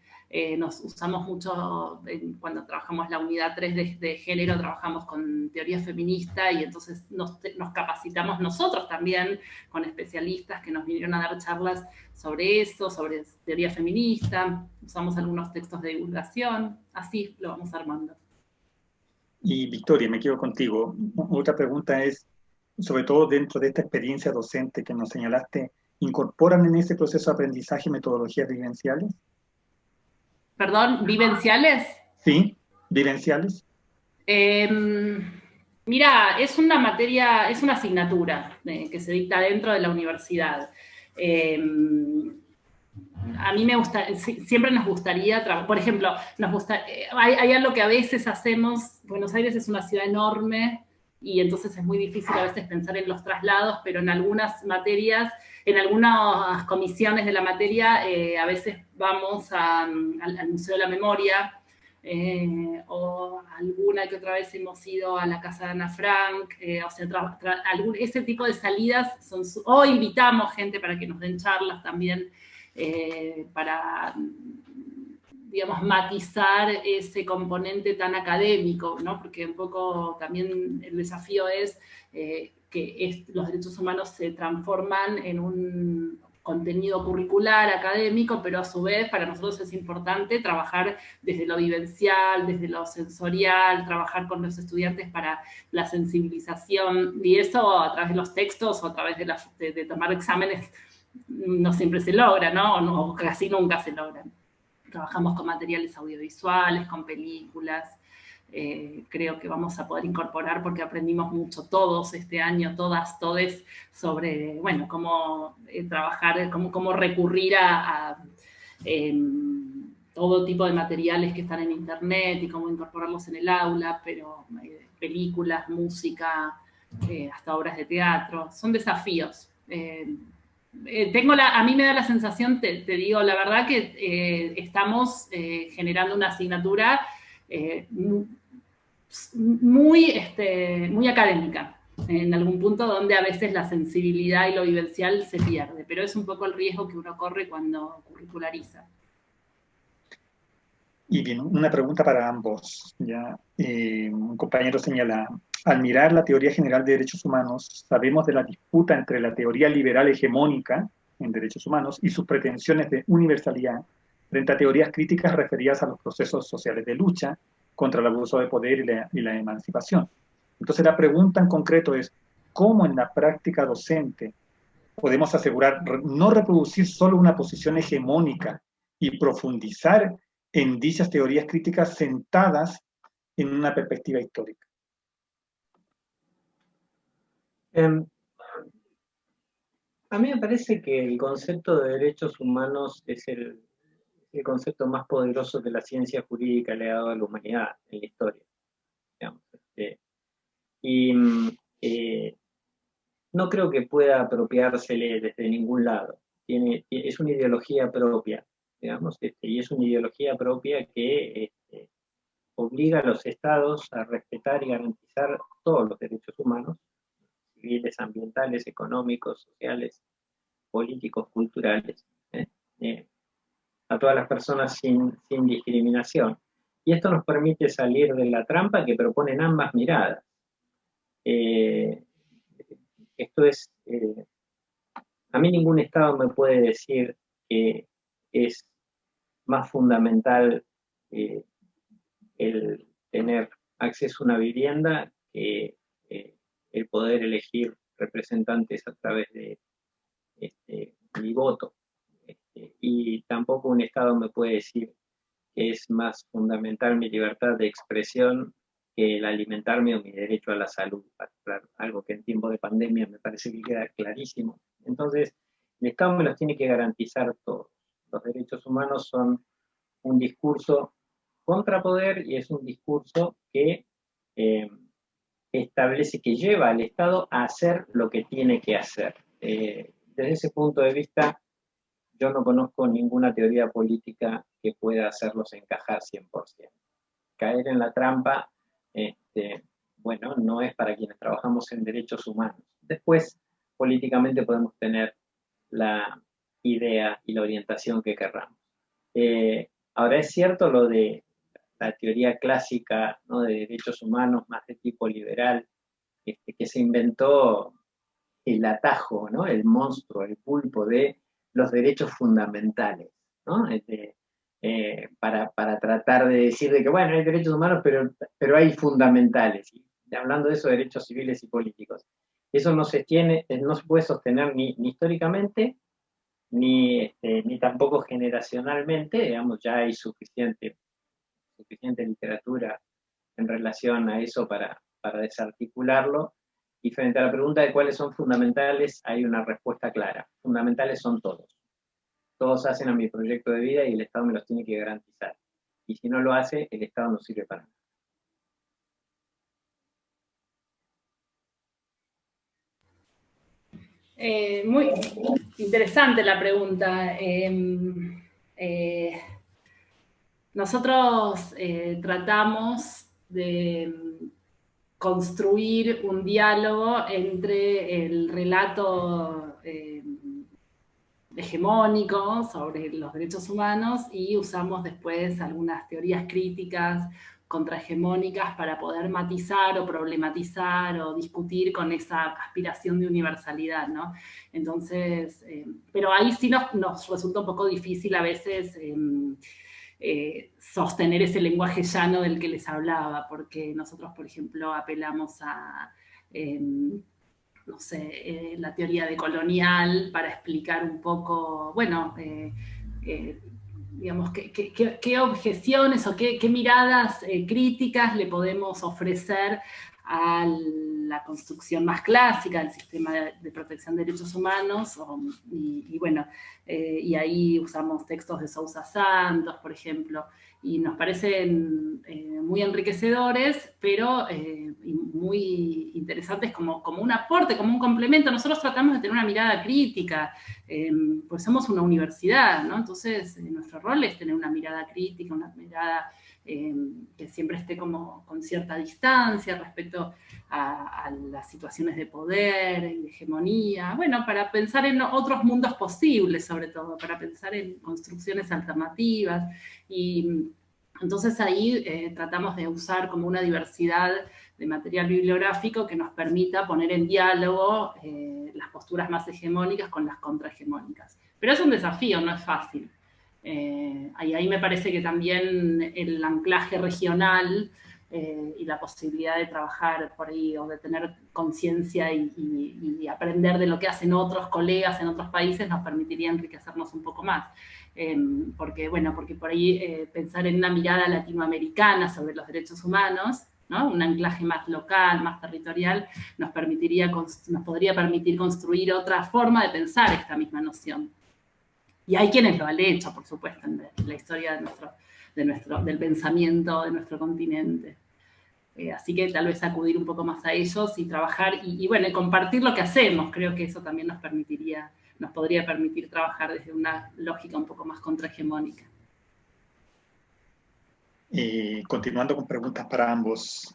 Speaker 7: Nos usamos mucho, cuando trabajamos la unidad 3 de género, trabajamos con teoría feminista, y entonces nos capacitamos nosotros también con especialistas que nos vinieron a dar charlas sobre eso, sobre teoría feminista, usamos algunos textos de divulgación, así lo vamos armando.
Speaker 1: Y Victoria, me quedo contigo. Otra pregunta es, sobre todo dentro de esta experiencia docente que nos señalaste, ¿incorporan en ese proceso de aprendizaje metodologías vivenciales?
Speaker 7: ¿Perdón? ¿Vivenciales?
Speaker 1: Sí, vivenciales.
Speaker 7: Mira, es una materia, es una asignatura que se dicta dentro de la universidad. A mí siempre nos gustaría trabajar, por ejemplo, hay algo que a veces hacemos. Buenos Aires es una ciudad enorme y entonces es muy difícil a veces pensar en los traslados, pero en algunas materias, en algunas comisiones de la materia, a veces vamos al Museo de la Memoria, o alguna que otra vez hemos ido a la Casa de Ana Frank, o sea, ese tipo de salidas o invitamos gente para que nos den charlas también, para, digamos, matizar ese componente tan académico, ¿no? Porque un poco también el desafío es que los derechos humanos se transforman en contenido curricular, académico, pero a su vez para nosotros es importante trabajar desde lo vivencial, desde lo sensorial, trabajar con los estudiantes para la sensibilización, y eso a través de los textos o a través de tomar exámenes no siempre se logra, ¿no? O casi nunca se logran. Trabajamos con materiales audiovisuales, con películas. Creo que vamos a poder incorporar, porque aprendimos mucho todos este año, todas, todes, sobre, bueno, cómo trabajar, cómo recurrir a todo tipo de materiales que están en internet y cómo incorporarlos en el aula, pero películas, música, hasta obras de teatro, son desafíos. A mí me da la sensación, te digo la verdad, que estamos generando una asignatura muy académica, en algún punto donde a veces la sensibilidad y lo vivencial se pierde, pero es un poco el riesgo que uno corre cuando curriculariza.
Speaker 1: Y bien, una pregunta para ambos. ¿Ya? Un compañero señala, al mirar la teoría general de derechos humanos, sabemos de la disputa entre la teoría liberal hegemónica en derechos humanos y sus pretensiones de universalidad frente a teorías críticas referidas a los procesos sociales de lucha contra el abuso de poder y la emancipación. Entonces la pregunta en concreto es, ¿cómo en la práctica docente podemos asegurar no reproducir solo una posición hegemónica y profundizar en dichas teorías críticas sentadas en una perspectiva histórica?
Speaker 6: A mí me parece que el concepto de derechos humanos es el concepto más poderoso que la ciencia jurídica le ha dado a la humanidad en la historia. Digamos. No creo que pueda apropiársele desde ningún lado. Es una ideología propia, digamos, y es una ideología propia que obliga a los estados a respetar y garantizar todos los derechos humanos, civiles, ambientales, económicos, sociales, políticos, culturales, a todas las personas sin discriminación. Y esto nos permite salir de la trampa que proponen ambas miradas. Esto es, a mí ningún Estado me puede decir que es más fundamental el tener acceso a una vivienda que el poder elegir representantes a través de mi voto. Y tampoco un Estado me puede decir que es más fundamental mi libertad de expresión que el alimentarme o mi derecho a la salud, algo que en tiempo de pandemia me parece que queda clarísimo. Entonces, el Estado me los tiene que garantizar todos. Los derechos humanos son un discurso contra poder y es un discurso que establece, que lleva al Estado a hacer lo que tiene que hacer. Desde ese punto de vista, yo no conozco ninguna teoría política que pueda hacerlos encajar 100%. Caer en la trampa, bueno, no es para quienes trabajamos en derechos humanos. Después, políticamente podemos tener la idea y la orientación que querramos. Ahora, es cierto lo de la teoría clásica, ¿no?, de derechos humanos más de tipo liberal, que se inventó el atajo, ¿no?, el monstruo, el pulpo de los derechos fundamentales, ¿no? Para tratar de decir de que, bueno, hay derechos humanos, pero hay fundamentales. Y hablando de eso, derechos civiles y políticos. Eso no se puede sostener ni históricamente, ni tampoco generacionalmente. Digamos, ya hay suficiente literatura en relación a eso para desarticularlo. Y frente a la pregunta de cuáles son fundamentales, hay una respuesta clara. Fundamentales son todos. Todos hacen a mi proyecto de vida y el Estado me los tiene que garantizar. Y si no lo hace, el Estado no sirve para nada.
Speaker 7: Muy interesante la pregunta. Nosotros tratamos de construir un diálogo entre el relato hegemónico sobre los derechos humanos y usamos después algunas teorías críticas contrahegemónicas para poder matizar o problematizar o discutir con esa aspiración de universalidad, ¿no? Entonces, pero ahí sí nos resulta un poco difícil a veces sostener ese lenguaje llano del que les hablaba, porque nosotros, por ejemplo, apelamos a, no sé, la teoría decolonial para explicar un poco, bueno, digamos, qué objeciones o qué miradas críticas le podemos ofrecer a la construcción más clásica del sistema de protección de derechos humanos, y bueno, y ahí usamos textos de Sousa Santos, por ejemplo, y nos parecen muy enriquecedores, pero muy interesantes como un aporte, como un complemento. Nosotros tratamos de tener una mirada crítica, pues somos una universidad, ¿no? Entonces, nuestro rol es tener una mirada crítica, una mirada que siempre esté como con cierta distancia respecto a las situaciones de poder y de hegemonía, bueno, para pensar en otros mundos posibles, sobre todo, para pensar en construcciones alternativas, y entonces ahí tratamos de usar como una diversidad de material bibliográfico que nos permita poner en diálogo las posturas más hegemónicas con las contrahegemónicas. Pero es un desafío, no es fácil. Ahí me parece que también el anclaje regional y la posibilidad de trabajar por ahí o de tener conciencia y aprender de lo que hacen otros colegas en otros países nos permitiría enriquecernos un poco más. Porque por ahí pensar en una mirada latinoamericana sobre los derechos humanos, ¿no? Un anclaje más local, más territorial, nos podría permitir construir otra forma de pensar esta misma noción. Y hay quienes lo han hecho, por supuesto, en la historia del pensamiento de nuestro continente. Así que tal vez acudir un poco más a ellos y trabajar, y bueno, compartir lo que hacemos. Creo que eso también nos podría permitir trabajar desde una lógica un poco más contrahegemónica.
Speaker 1: Continuando con preguntas para ambos,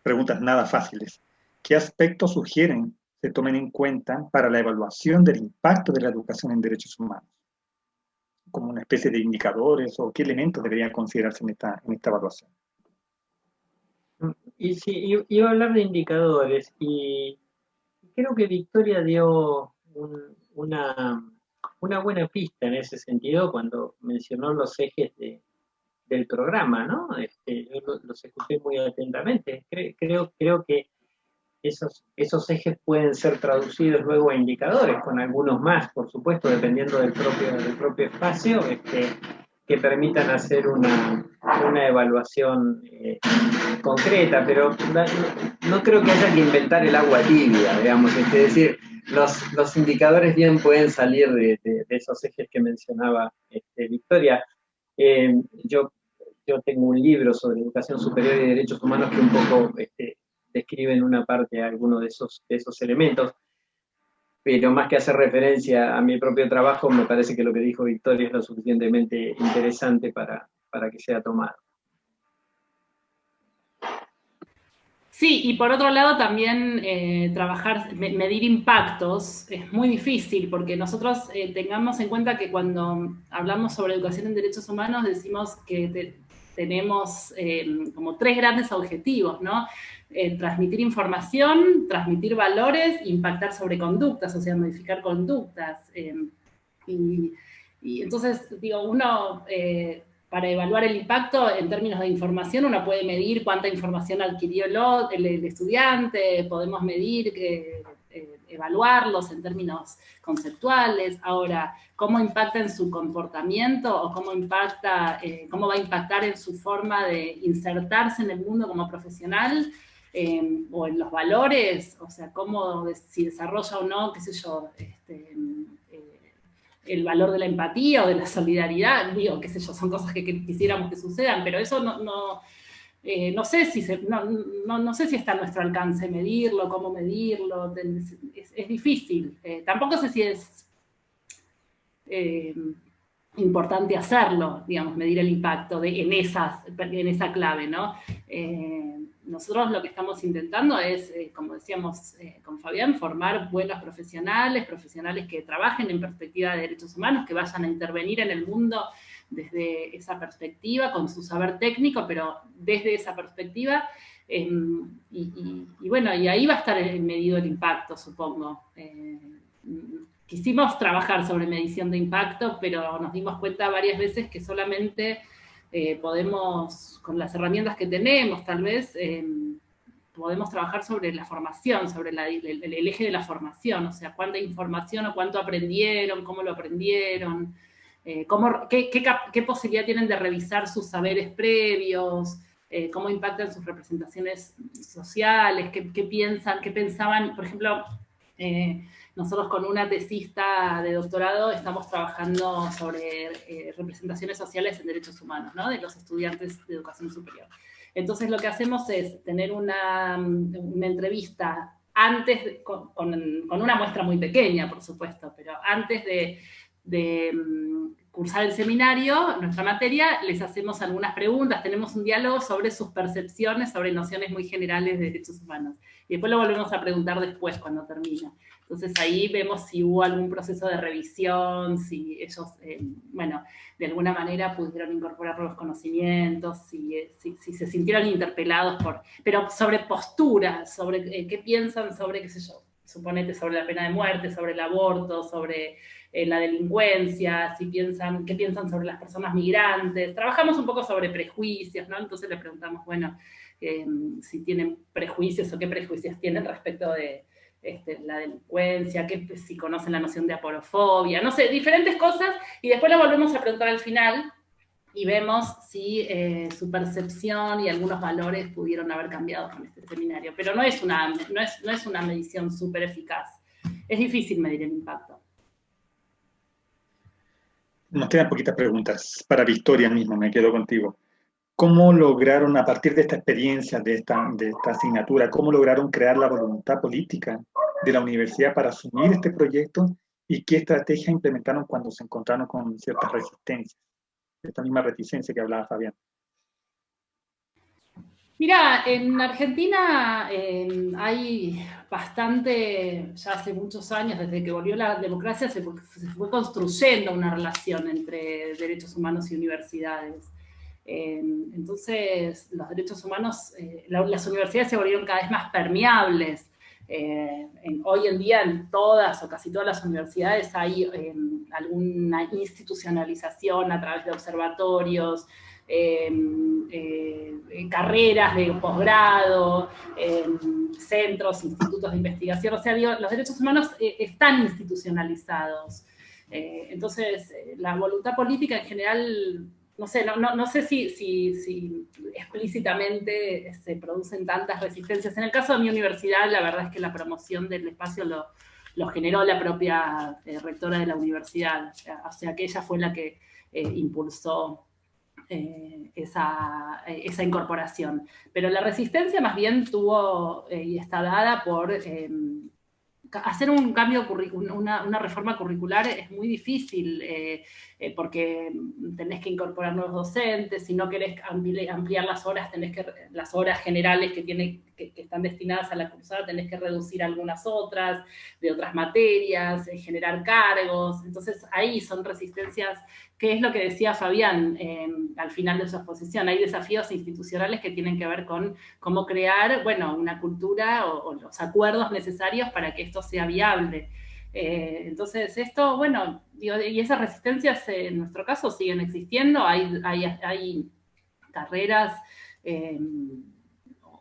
Speaker 1: preguntas nada fáciles. ¿Qué aspectos sugieren se tomen en cuenta para la evaluación del impacto de la educación en derechos humanos? Como una especie de indicadores, o qué elementos deberían considerarse en esta evaluación.
Speaker 6: Y sí, iba a hablar de indicadores, y creo que Victoria dio una buena pista en ese sentido cuando mencionó los ejes del programa, ¿no? Yo los escuché muy atentamente. Creo que esos ejes pueden ser traducidos luego a indicadores, con algunos más, por supuesto, dependiendo del propio espacio, que permitan hacer una evaluación concreta, pero no creo que haya que inventar el agua tibia, digamos, es decir, los indicadores bien pueden salir de esos ejes que mencionaba Victoria. Yo tengo un libro sobre educación superior y derechos humanos que un poco describe en una parte algunos de esos elementos, pero más que hacer referencia a mi propio trabajo, me parece que lo que dijo Victoria es lo suficientemente interesante para que sea tomado.
Speaker 7: Sí, y por otro lado también medir impactos es muy difícil, porque nosotros tengamos en cuenta que cuando hablamos sobre educación en derechos humanos decimos que tenemos como 3 grandes objetivos, ¿no? Transmitir información, transmitir valores, impactar sobre conductas, o sea, modificar conductas. Y entonces, digo, uno, para evaluar el impacto en términos de información, uno puede medir cuánta información adquirió el estudiante, podemos medir evaluarlos en términos conceptuales. Ahora, ¿cómo impacta en su comportamiento o cómo va a impactar en su forma de insertarse en el mundo como profesional o en los valores? O sea, si desarrolla o no, qué sé yo, el valor de la empatía o de la solidaridad, digo, qué sé yo, son cosas que quisiéramos que sucedan, pero eso no sé si está a nuestro alcance medirlo, cómo medirlo, es difícil. Tampoco sé si es importante hacerlo, digamos, medir el impacto en esa clave, ¿no? Nosotros lo que estamos intentando es, como decíamos con Fabián, formar buenos profesionales que trabajen en perspectiva de derechos humanos, que vayan a intervenir en el mundo desde esa perspectiva, con su saber técnico, pero desde esa perspectiva. Y bueno, y ahí va a estar medido el impacto, supongo. Quisimos trabajar sobre medición de impacto, pero nos dimos cuenta varias veces que solamente podemos, con las herramientas que tenemos, tal vez, podemos trabajar sobre la formación, sobre el eje de la formación, o sea, cuánta información o cuánto aprendieron, cómo lo aprendieron, qué posibilidad tienen de revisar sus saberes previos, cómo impactan sus representaciones sociales, qué pensaban, por ejemplo, nosotros con una tesista de doctorado estamos trabajando sobre representaciones sociales en derechos humanos, ¿no? De los estudiantes de educación superior. Entonces lo que hacemos es tener una entrevista antes, con una muestra muy pequeña, por supuesto, pero antes de cursar el seminario, nuestra materia, les hacemos algunas preguntas, tenemos un diálogo sobre sus percepciones, sobre nociones muy generales de derechos humanos. Y después lo volvemos a preguntar después, cuando termina. Entonces ahí vemos si hubo algún proceso de revisión, si ellos, bueno, de alguna manera pudieron incorporar nuevos conocimientos, si se sintieron interpelados pero sobre posturas, sobre qué piensan sobre, qué sé yo, suponete, sobre la pena de muerte, sobre el aborto, sobre la delincuencia, qué piensan sobre las personas migrantes. Trabajamos un poco sobre prejuicios, ¿no? Entonces le preguntamos, bueno, si tienen prejuicios o qué prejuicios tienen respecto de la delincuencia, si conocen la noción de aporofobia, no sé, diferentes cosas, y después lo volvemos a preguntar al final y vemos si su percepción y algunos valores pudieron haber cambiado con este seminario. Pero no es una medición súper eficaz. Es difícil medir el impacto.
Speaker 1: Nos quedan poquitas preguntas. Para Victoria mismo, me quedo contigo. ¿Cómo lograron, a partir de esta experiencia, de esta asignatura, cómo lograron crear la voluntad política de la universidad para asumir este proyecto y qué estrategia implementaron cuando se encontraron con ciertas resistencias? Esta misma reticencia que hablaba Fabián.
Speaker 7: Mira, en Argentina hay bastante, ya hace muchos años, desde que volvió la democracia, se fue construyendo una relación entre derechos humanos y universidades. Entonces, los derechos humanos, las universidades se volvieron cada vez más permeables. Hoy en día en todas o casi todas las universidades hay alguna institucionalización a través de observatorios, carreras de posgrado, centros, institutos de investigación. O sea, digo, los derechos humanos están institucionalizados. Entonces, la voluntad política en general, no sé si explícitamente se producen tantas resistencias. En el caso de mi universidad, la verdad es que la promoción del espacio lo generó la propia rectora de la universidad. O sea, que ella fue la que impulsó esa incorporación. Pero la resistencia más bien tuvo y está dada por hacer un cambio, una reforma curricular es muy difícil porque tenés que incorporar nuevos docentes, si no querés ampliar las horas, las horas generales que están destinadas a la cursada, tenés que reducir algunas otras, de otras materias, generar cargos. Entonces ahí son resistencias, que es lo que decía Fabián al final de su exposición. Hay desafíos institucionales que tienen que ver con cómo crear, bueno, una cultura o los acuerdos necesarios para que esto sea viable. Entonces esto, bueno, y esas resistencias en nuestro caso siguen existiendo. Hay carreras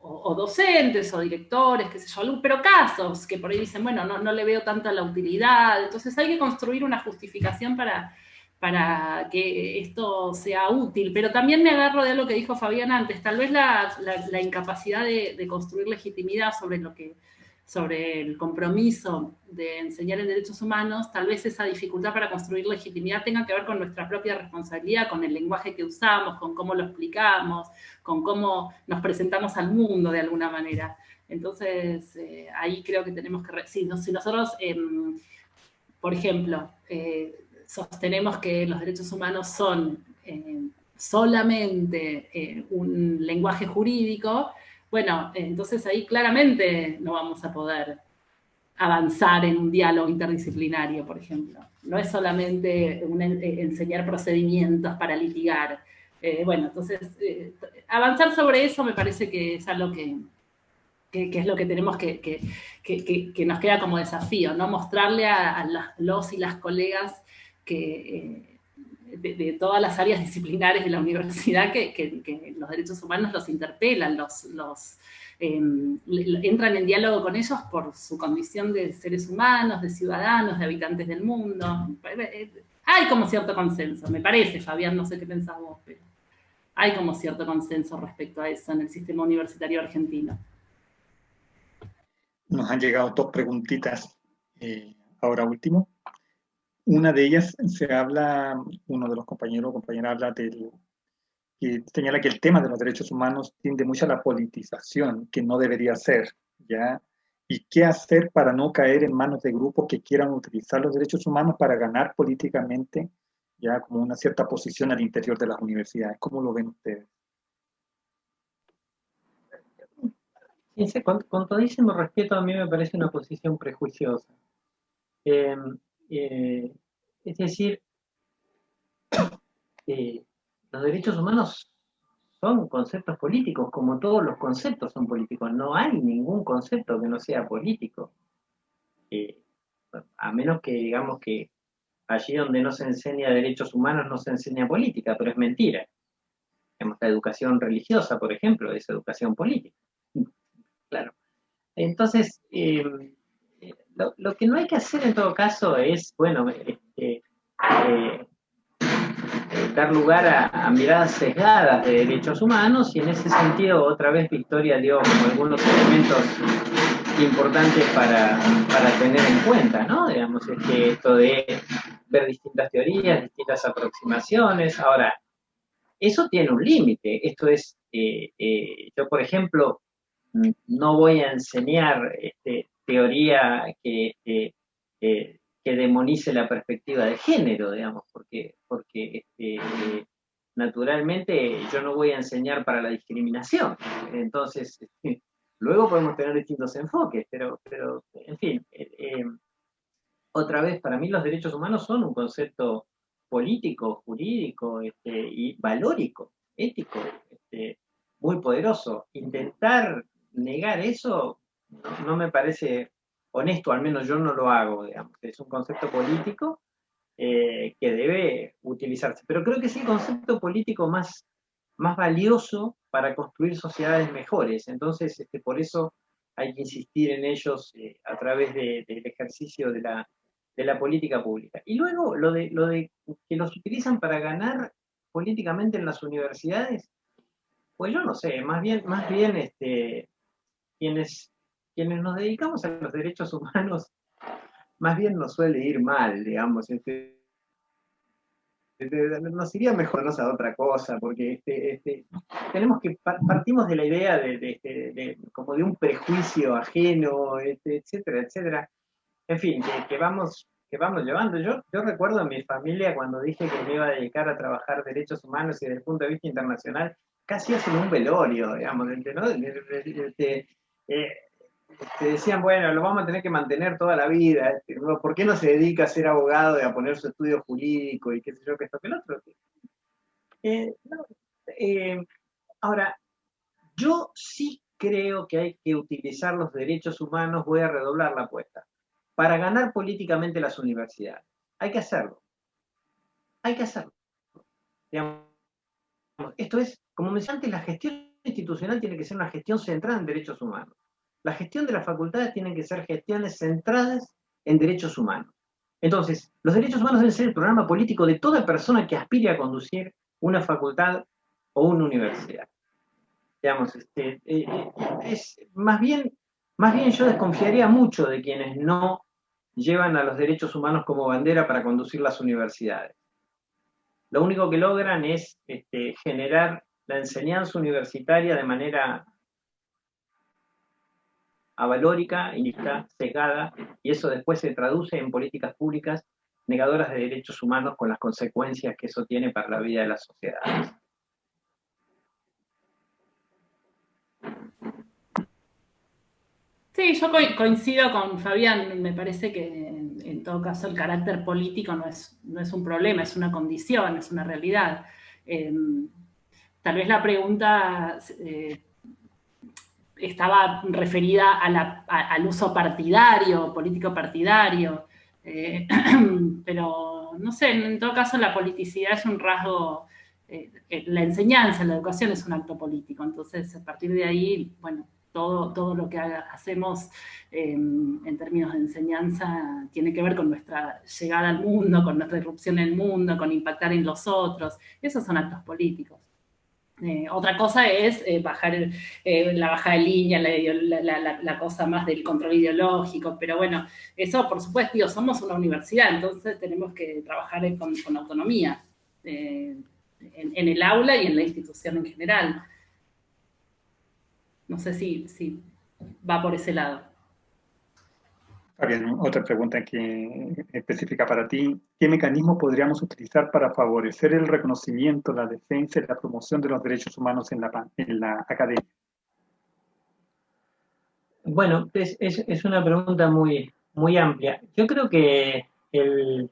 Speaker 7: o docentes o directores, qué sé yo, pero casos que por ahí dicen, bueno, no le veo tanta la utilidad. Entonces hay que construir una justificación para que esto sea útil. Pero también me agarro de lo que dijo Fabián antes, tal vez la incapacidad de construir legitimidad sobre el compromiso de enseñar en derechos humanos, tal vez esa dificultad para construir legitimidad tenga que ver con nuestra propia responsabilidad, con el lenguaje que usamos, con cómo lo explicamos, con cómo nos presentamos al mundo de alguna manera. Entonces, ahí creo que tenemos que... Si nosotros, por ejemplo, sostenemos que los derechos humanos son solamente un lenguaje jurídico, bueno, entonces ahí claramente no vamos a poder avanzar en un diálogo interdisciplinario, por ejemplo. No es solamente enseñar procedimientos para litigar. Bueno, entonces, avanzar sobre eso me parece que es algo que es lo que tenemos que nos queda como desafío, ¿no? Mostrarle a los y las colegas de todas las áreas disciplinares de la universidad que los derechos humanos los interpelan, entran en diálogo con ellos por su condición de seres humanos, de ciudadanos, de habitantes del mundo. Hay como cierto consenso, me parece, Fabián, no sé qué pensás vos, pero hay como cierto consenso respecto a eso en el sistema universitario argentino.
Speaker 1: Nos han llegado dos preguntitas ahora último. Una de ellas uno de los compañeros o compañeras habla que señala que el tema de los derechos humanos tiende mucho a la politización, que no debería ser, ¿ya? ¿Y qué hacer para no caer en manos de grupos que quieran utilizar los derechos humanos para ganar políticamente, ya como una cierta posición al interior de las universidades? ¿Cómo lo ven ustedes?
Speaker 6: Con todísimo respeto, a mí me parece una posición prejuiciosa. Es decir, los derechos humanos son conceptos políticos, como todos los conceptos son políticos. No hay ningún concepto que no sea político. A menos que digamos que allí donde no se enseña derechos humanos no se enseña política, pero es mentira. La educación religiosa, por ejemplo, es educación política. Claro. Entonces, lo que no hay que hacer en todo caso es, bueno, dar lugar a miradas sesgadas de derechos humanos, y en ese sentido, otra vez Victoria dio como algunos elementos importantes para tener en cuenta, ¿no? Digamos, es que esto de ver distintas teorías, distintas aproximaciones. Ahora, eso tiene un límite. Esto es, yo por ejemplo, no voy a enseñar teoría que demonice la perspectiva de género, digamos, porque naturalmente yo no voy a enseñar para la discriminación. Entonces, luego podemos tener distintos enfoques, pero en fin, otra vez, para mí los derechos humanos son un concepto político, jurídico y valórico, ético, muy poderoso. Intentar negar eso no me parece honesto, al menos yo no lo hago, digamos. Es un concepto político que debe utilizarse. Pero creo que es el concepto político más valioso para construir sociedades mejores. Entonces, por eso hay que insistir en ellos a través del ejercicio de la política pública. Y luego, lo de que los utilizan para ganar políticamente en las universidades, pues yo no sé, más bien quienes nos dedicamos a los derechos humanos, más bien nos suele ir mal, digamos. Nos iría mejor no a otra cosa, porque tenemos que partimos de la idea como de un prejuicio ajeno, etcétera, etcétera. En fin, que vamos llevando. Yo recuerdo en mi familia cuando dije que me iba a dedicar a trabajar derechos humanos y desde el punto de vista internacional, casi hacen un velorio, digamos, ¿no? Te decían, bueno, lo vamos a tener que mantener toda la vida, ¿por qué no se dedica a ser abogado y a poner su estudio jurídico y qué sé yo, que esto, que el otro? Ahora, yo sí creo que hay que utilizar los derechos humanos, voy a redoblar la apuesta, para ganar políticamente las universidades. Hay que hacerlo. Hay que hacerlo. Digamos, esto es, como mencioné antes, la gestión institucional tiene que ser una gestión centrada en derechos humanos. La gestión de las facultades tienen que ser gestiones centradas en derechos humanos. Entonces, los derechos humanos deben ser el programa político de toda persona que aspire a conducir una facultad o una universidad. Digamos, más bien yo desconfiaría mucho de quienes no llevan a los derechos humanos como bandera para conducir las universidades. Lo único que logran es generar la enseñanza universitaria de manera avalórica, cegada, y eso después se traduce en políticas públicas negadoras de derechos humanos con las consecuencias que eso tiene para la vida de las sociedades.
Speaker 7: Sí, yo coincido con Fabián, me parece que en todo caso el carácter político no es un problema, es una condición, es una realidad. Tal vez la pregunta estaba referida al uso partidario, político partidario, pero no sé, en todo caso la politicidad es un rasgo, la enseñanza, la educación es un acto político, entonces a partir de ahí, bueno, todo lo que hacemos en términos de enseñanza tiene que ver con nuestra llegada al mundo, con nuestra irrupción en el mundo, con impactar en los otros, esos son actos políticos. Otra cosa es la bajada de línea, la cosa más del control ideológico, pero bueno, eso por supuesto, digo, somos una universidad, entonces tenemos que trabajar con autonomía en el aula y en la institución en general. No sé si va por ese lado.
Speaker 1: Fabián, otra pregunta específica para ti. ¿Qué mecanismos podríamos utilizar para favorecer el reconocimiento, la defensa y la promoción de los derechos humanos en la academia?
Speaker 6: Bueno, es una pregunta muy, muy amplia. Yo creo que el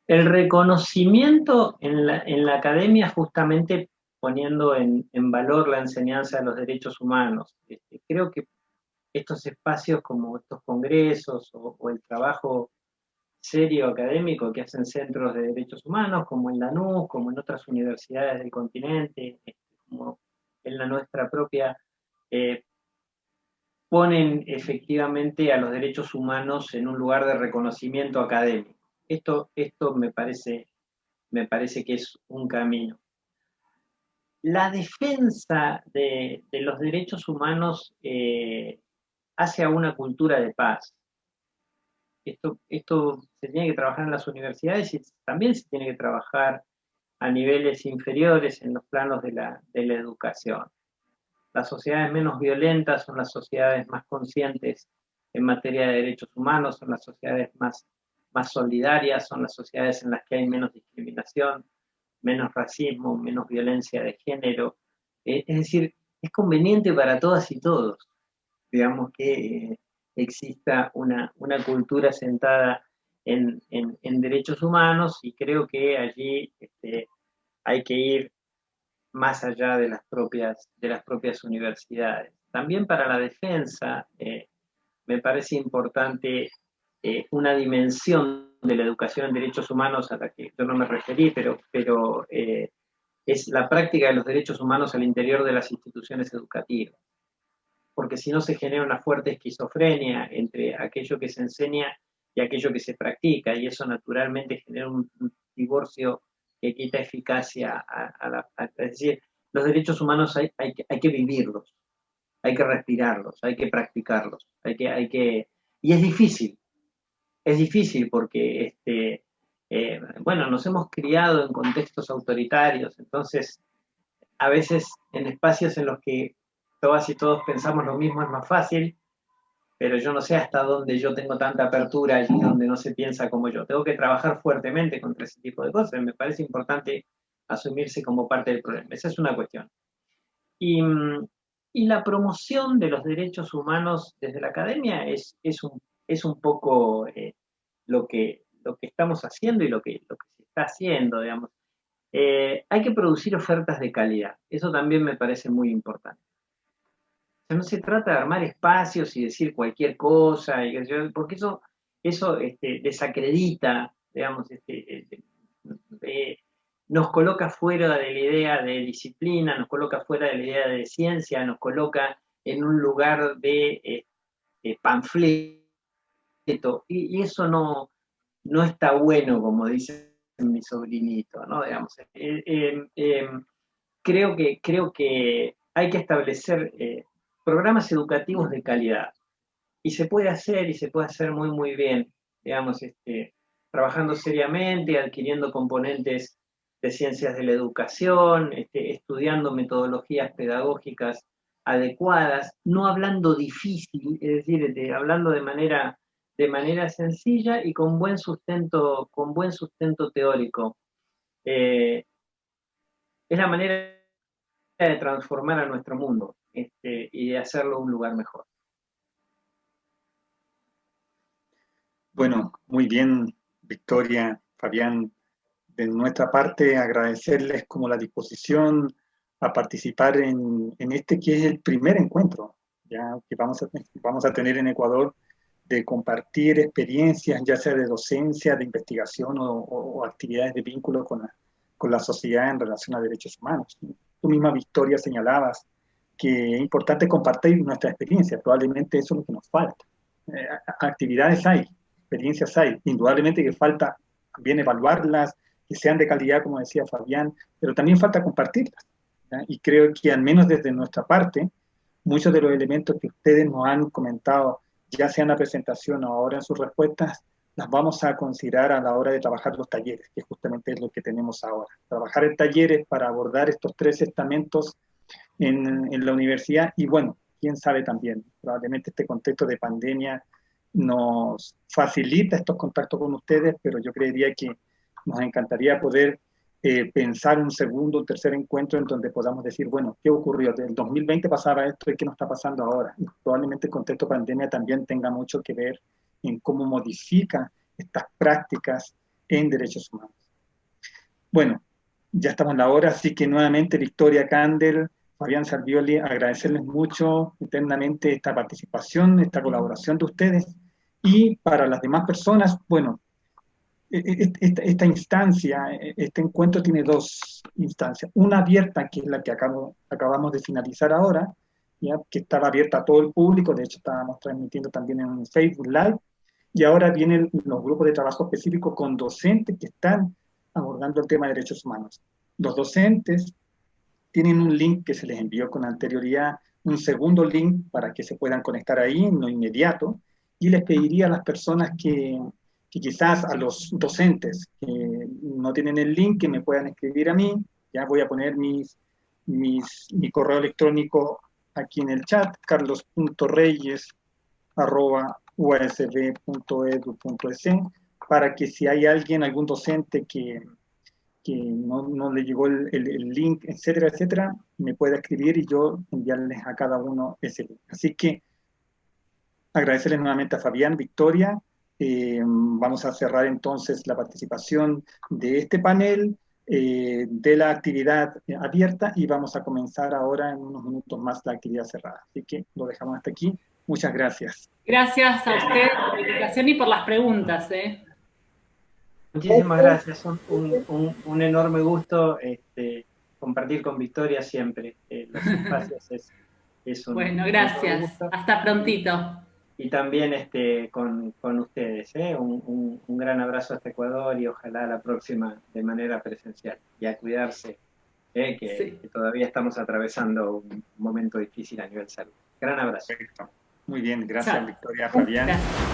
Speaker 6: reconocimiento en la academia, justamente poniendo en valor la enseñanza de los derechos humanos. Creo que estos espacios como estos congresos o el trabajo serio académico que hacen centros de derechos humanos, como en la NUS, como en otras universidades del continente, como en la nuestra propia, ponen efectivamente a los derechos humanos en un lugar de reconocimiento académico. Esto me parece que es un camino. La defensa de los derechos humanos hacia una cultura de paz. Esto se tiene que trabajar en las universidades y también se tiene que trabajar a niveles inferiores en los planos de la educación. Las sociedades menos violentas son las sociedades más conscientes en materia de derechos humanos, son las sociedades más solidarias, son las sociedades en las que hay menos discriminación, menos racismo, menos violencia de género. Es decir, es conveniente para todas y todos, digamos, que exista una cultura sentada en derechos humanos, y creo que allí hay que ir más allá de las propias universidades. También para la defensa me parece importante una dimensión de la educación en derechos humanos a la que yo no me referí, pero es la práctica de los derechos humanos al interior de las instituciones educativas. Porque si no se genera una fuerte esquizofrenia entre aquello que se enseña y aquello que se practica, y eso naturalmente genera un divorcio que quita eficacia es decir, los derechos humanos hay que vivirlos, hay que respirarlos, hay que practicarlos, y es difícil porque bueno, nos hemos criado en contextos autoritarios, entonces a veces en espacios en los que todas y todos pensamos lo mismo es más fácil, pero yo no sé hasta dónde yo tengo tanta apertura allí donde no se piensa como yo. Tengo que trabajar fuertemente contra ese tipo de cosas. Me parece importante asumirse como parte del problema. Esa es una cuestión. Y la promoción de los derechos humanos desde la academia es un poco lo que estamos haciendo y lo que se está haciendo, digamos. Hay que producir ofertas de calidad. Eso también me parece muy importante. O sea, no se trata de armar espacios y decir cualquier cosa, porque eso desacredita, digamos, nos coloca fuera de la idea de disciplina, nos coloca fuera de la idea de ciencia, nos coloca en un lugar de panfleto, y eso no está bueno, como dice mi sobrinito, ¿no? Digamos, creo que hay que establecer programas educativos de calidad. Y se puede hacer muy, muy bien, digamos, trabajando seriamente, adquiriendo componentes de ciencias de la educación, estudiando metodologías pedagógicas adecuadas, no hablando difícil, es decir, hablando de manera sencilla y con buen sustento teórico. Es la manera de transformar a nuestro mundo. y de hacerlo un lugar mejor.
Speaker 1: Bueno, muy bien, Victoria, Fabián. De nuestra parte, agradecerles como la disposición a participar en este que es el primer encuentro ya que vamos a tener en Ecuador, de compartir experiencias, ya sea de docencia, de investigación o actividades de vínculo con la sociedad en relación a derechos humanos. Tú misma, Victoria, señalabas que es importante compartir nuestra experiencia, probablemente eso es lo que nos falta. Actividades hay, experiencias hay, indudablemente que falta bien evaluarlas, que sean de calidad, como decía Fabián, pero también falta compartirlas. ¿ya? Y creo que al menos desde nuestra parte, muchos de los elementos que ustedes nos han comentado, ya sea en la presentación o ahora en sus respuestas, las vamos a considerar a la hora de trabajar los talleres, que justamente es lo que tenemos ahora. Trabajar en talleres para abordar estos 3 estamentos en la universidad y bueno, quién sabe también, probablemente este contexto de pandemia nos facilita estos contactos con ustedes, pero yo creería que nos encantaría poder pensar un segundo, un tercer encuentro en donde podamos decir, bueno, ¿qué ocurrió? Del 2020 pasaba esto y ¿qué nos está pasando ahora? Y probablemente el contexto pandemia también tenga mucho que ver en cómo modifica estas prácticas en derechos humanos. Bueno, ya estamos en la hora, así que nuevamente Victoria Candel, Fabián Sarvioli, agradecerles mucho eternamente esta participación, esta colaboración de ustedes. Y para las demás personas, bueno, esta instancia, este encuentro tiene 2 instancias. Una abierta, que es la que acabamos de finalizar ahora, ¿ya? Que estaba abierta a todo el público, de hecho estábamos transmitiendo también en un Facebook Live, y ahora vienen los grupos de trabajo específicos con docentes que están abordando el tema de derechos humanos. Los docentes tienen un link que se les envió con anterioridad, un segundo link para que se puedan conectar ahí en lo inmediato, y les pediría a las personas que quizás a los docentes que no tienen el link, que me puedan escribir a mí, ya voy a poner mi correo electrónico aquí en el chat, carlos.reyes@usb.edu.es, para que si hay alguien, algún docente que no le llegó el link, etcétera, etcétera, me pueda escribir y yo enviarles a cada uno ese link. Así que agradecerles nuevamente a Fabián, Victoria. Vamos a cerrar entonces la participación de este panel, de la actividad abierta, y vamos a comenzar ahora en unos minutos más la actividad cerrada. Así que lo dejamos hasta aquí. Muchas gracias.
Speaker 7: Gracias a usted por la invitación y por las preguntas.
Speaker 6: Muchísimas gracias, un enorme gusto compartir con Victoria siempre los espacios. Es un,
Speaker 7: bueno, gracias. Hasta prontito.
Speaker 6: Y también con ustedes. Un gran abrazo hasta Ecuador y ojalá la próxima de manera presencial. Y a cuidarse, que todavía estamos atravesando un momento difícil a nivel salud. Gran abrazo.
Speaker 1: Perfecto. Muy bien, gracias, Victoria, Fabián.
Speaker 7: Gracias.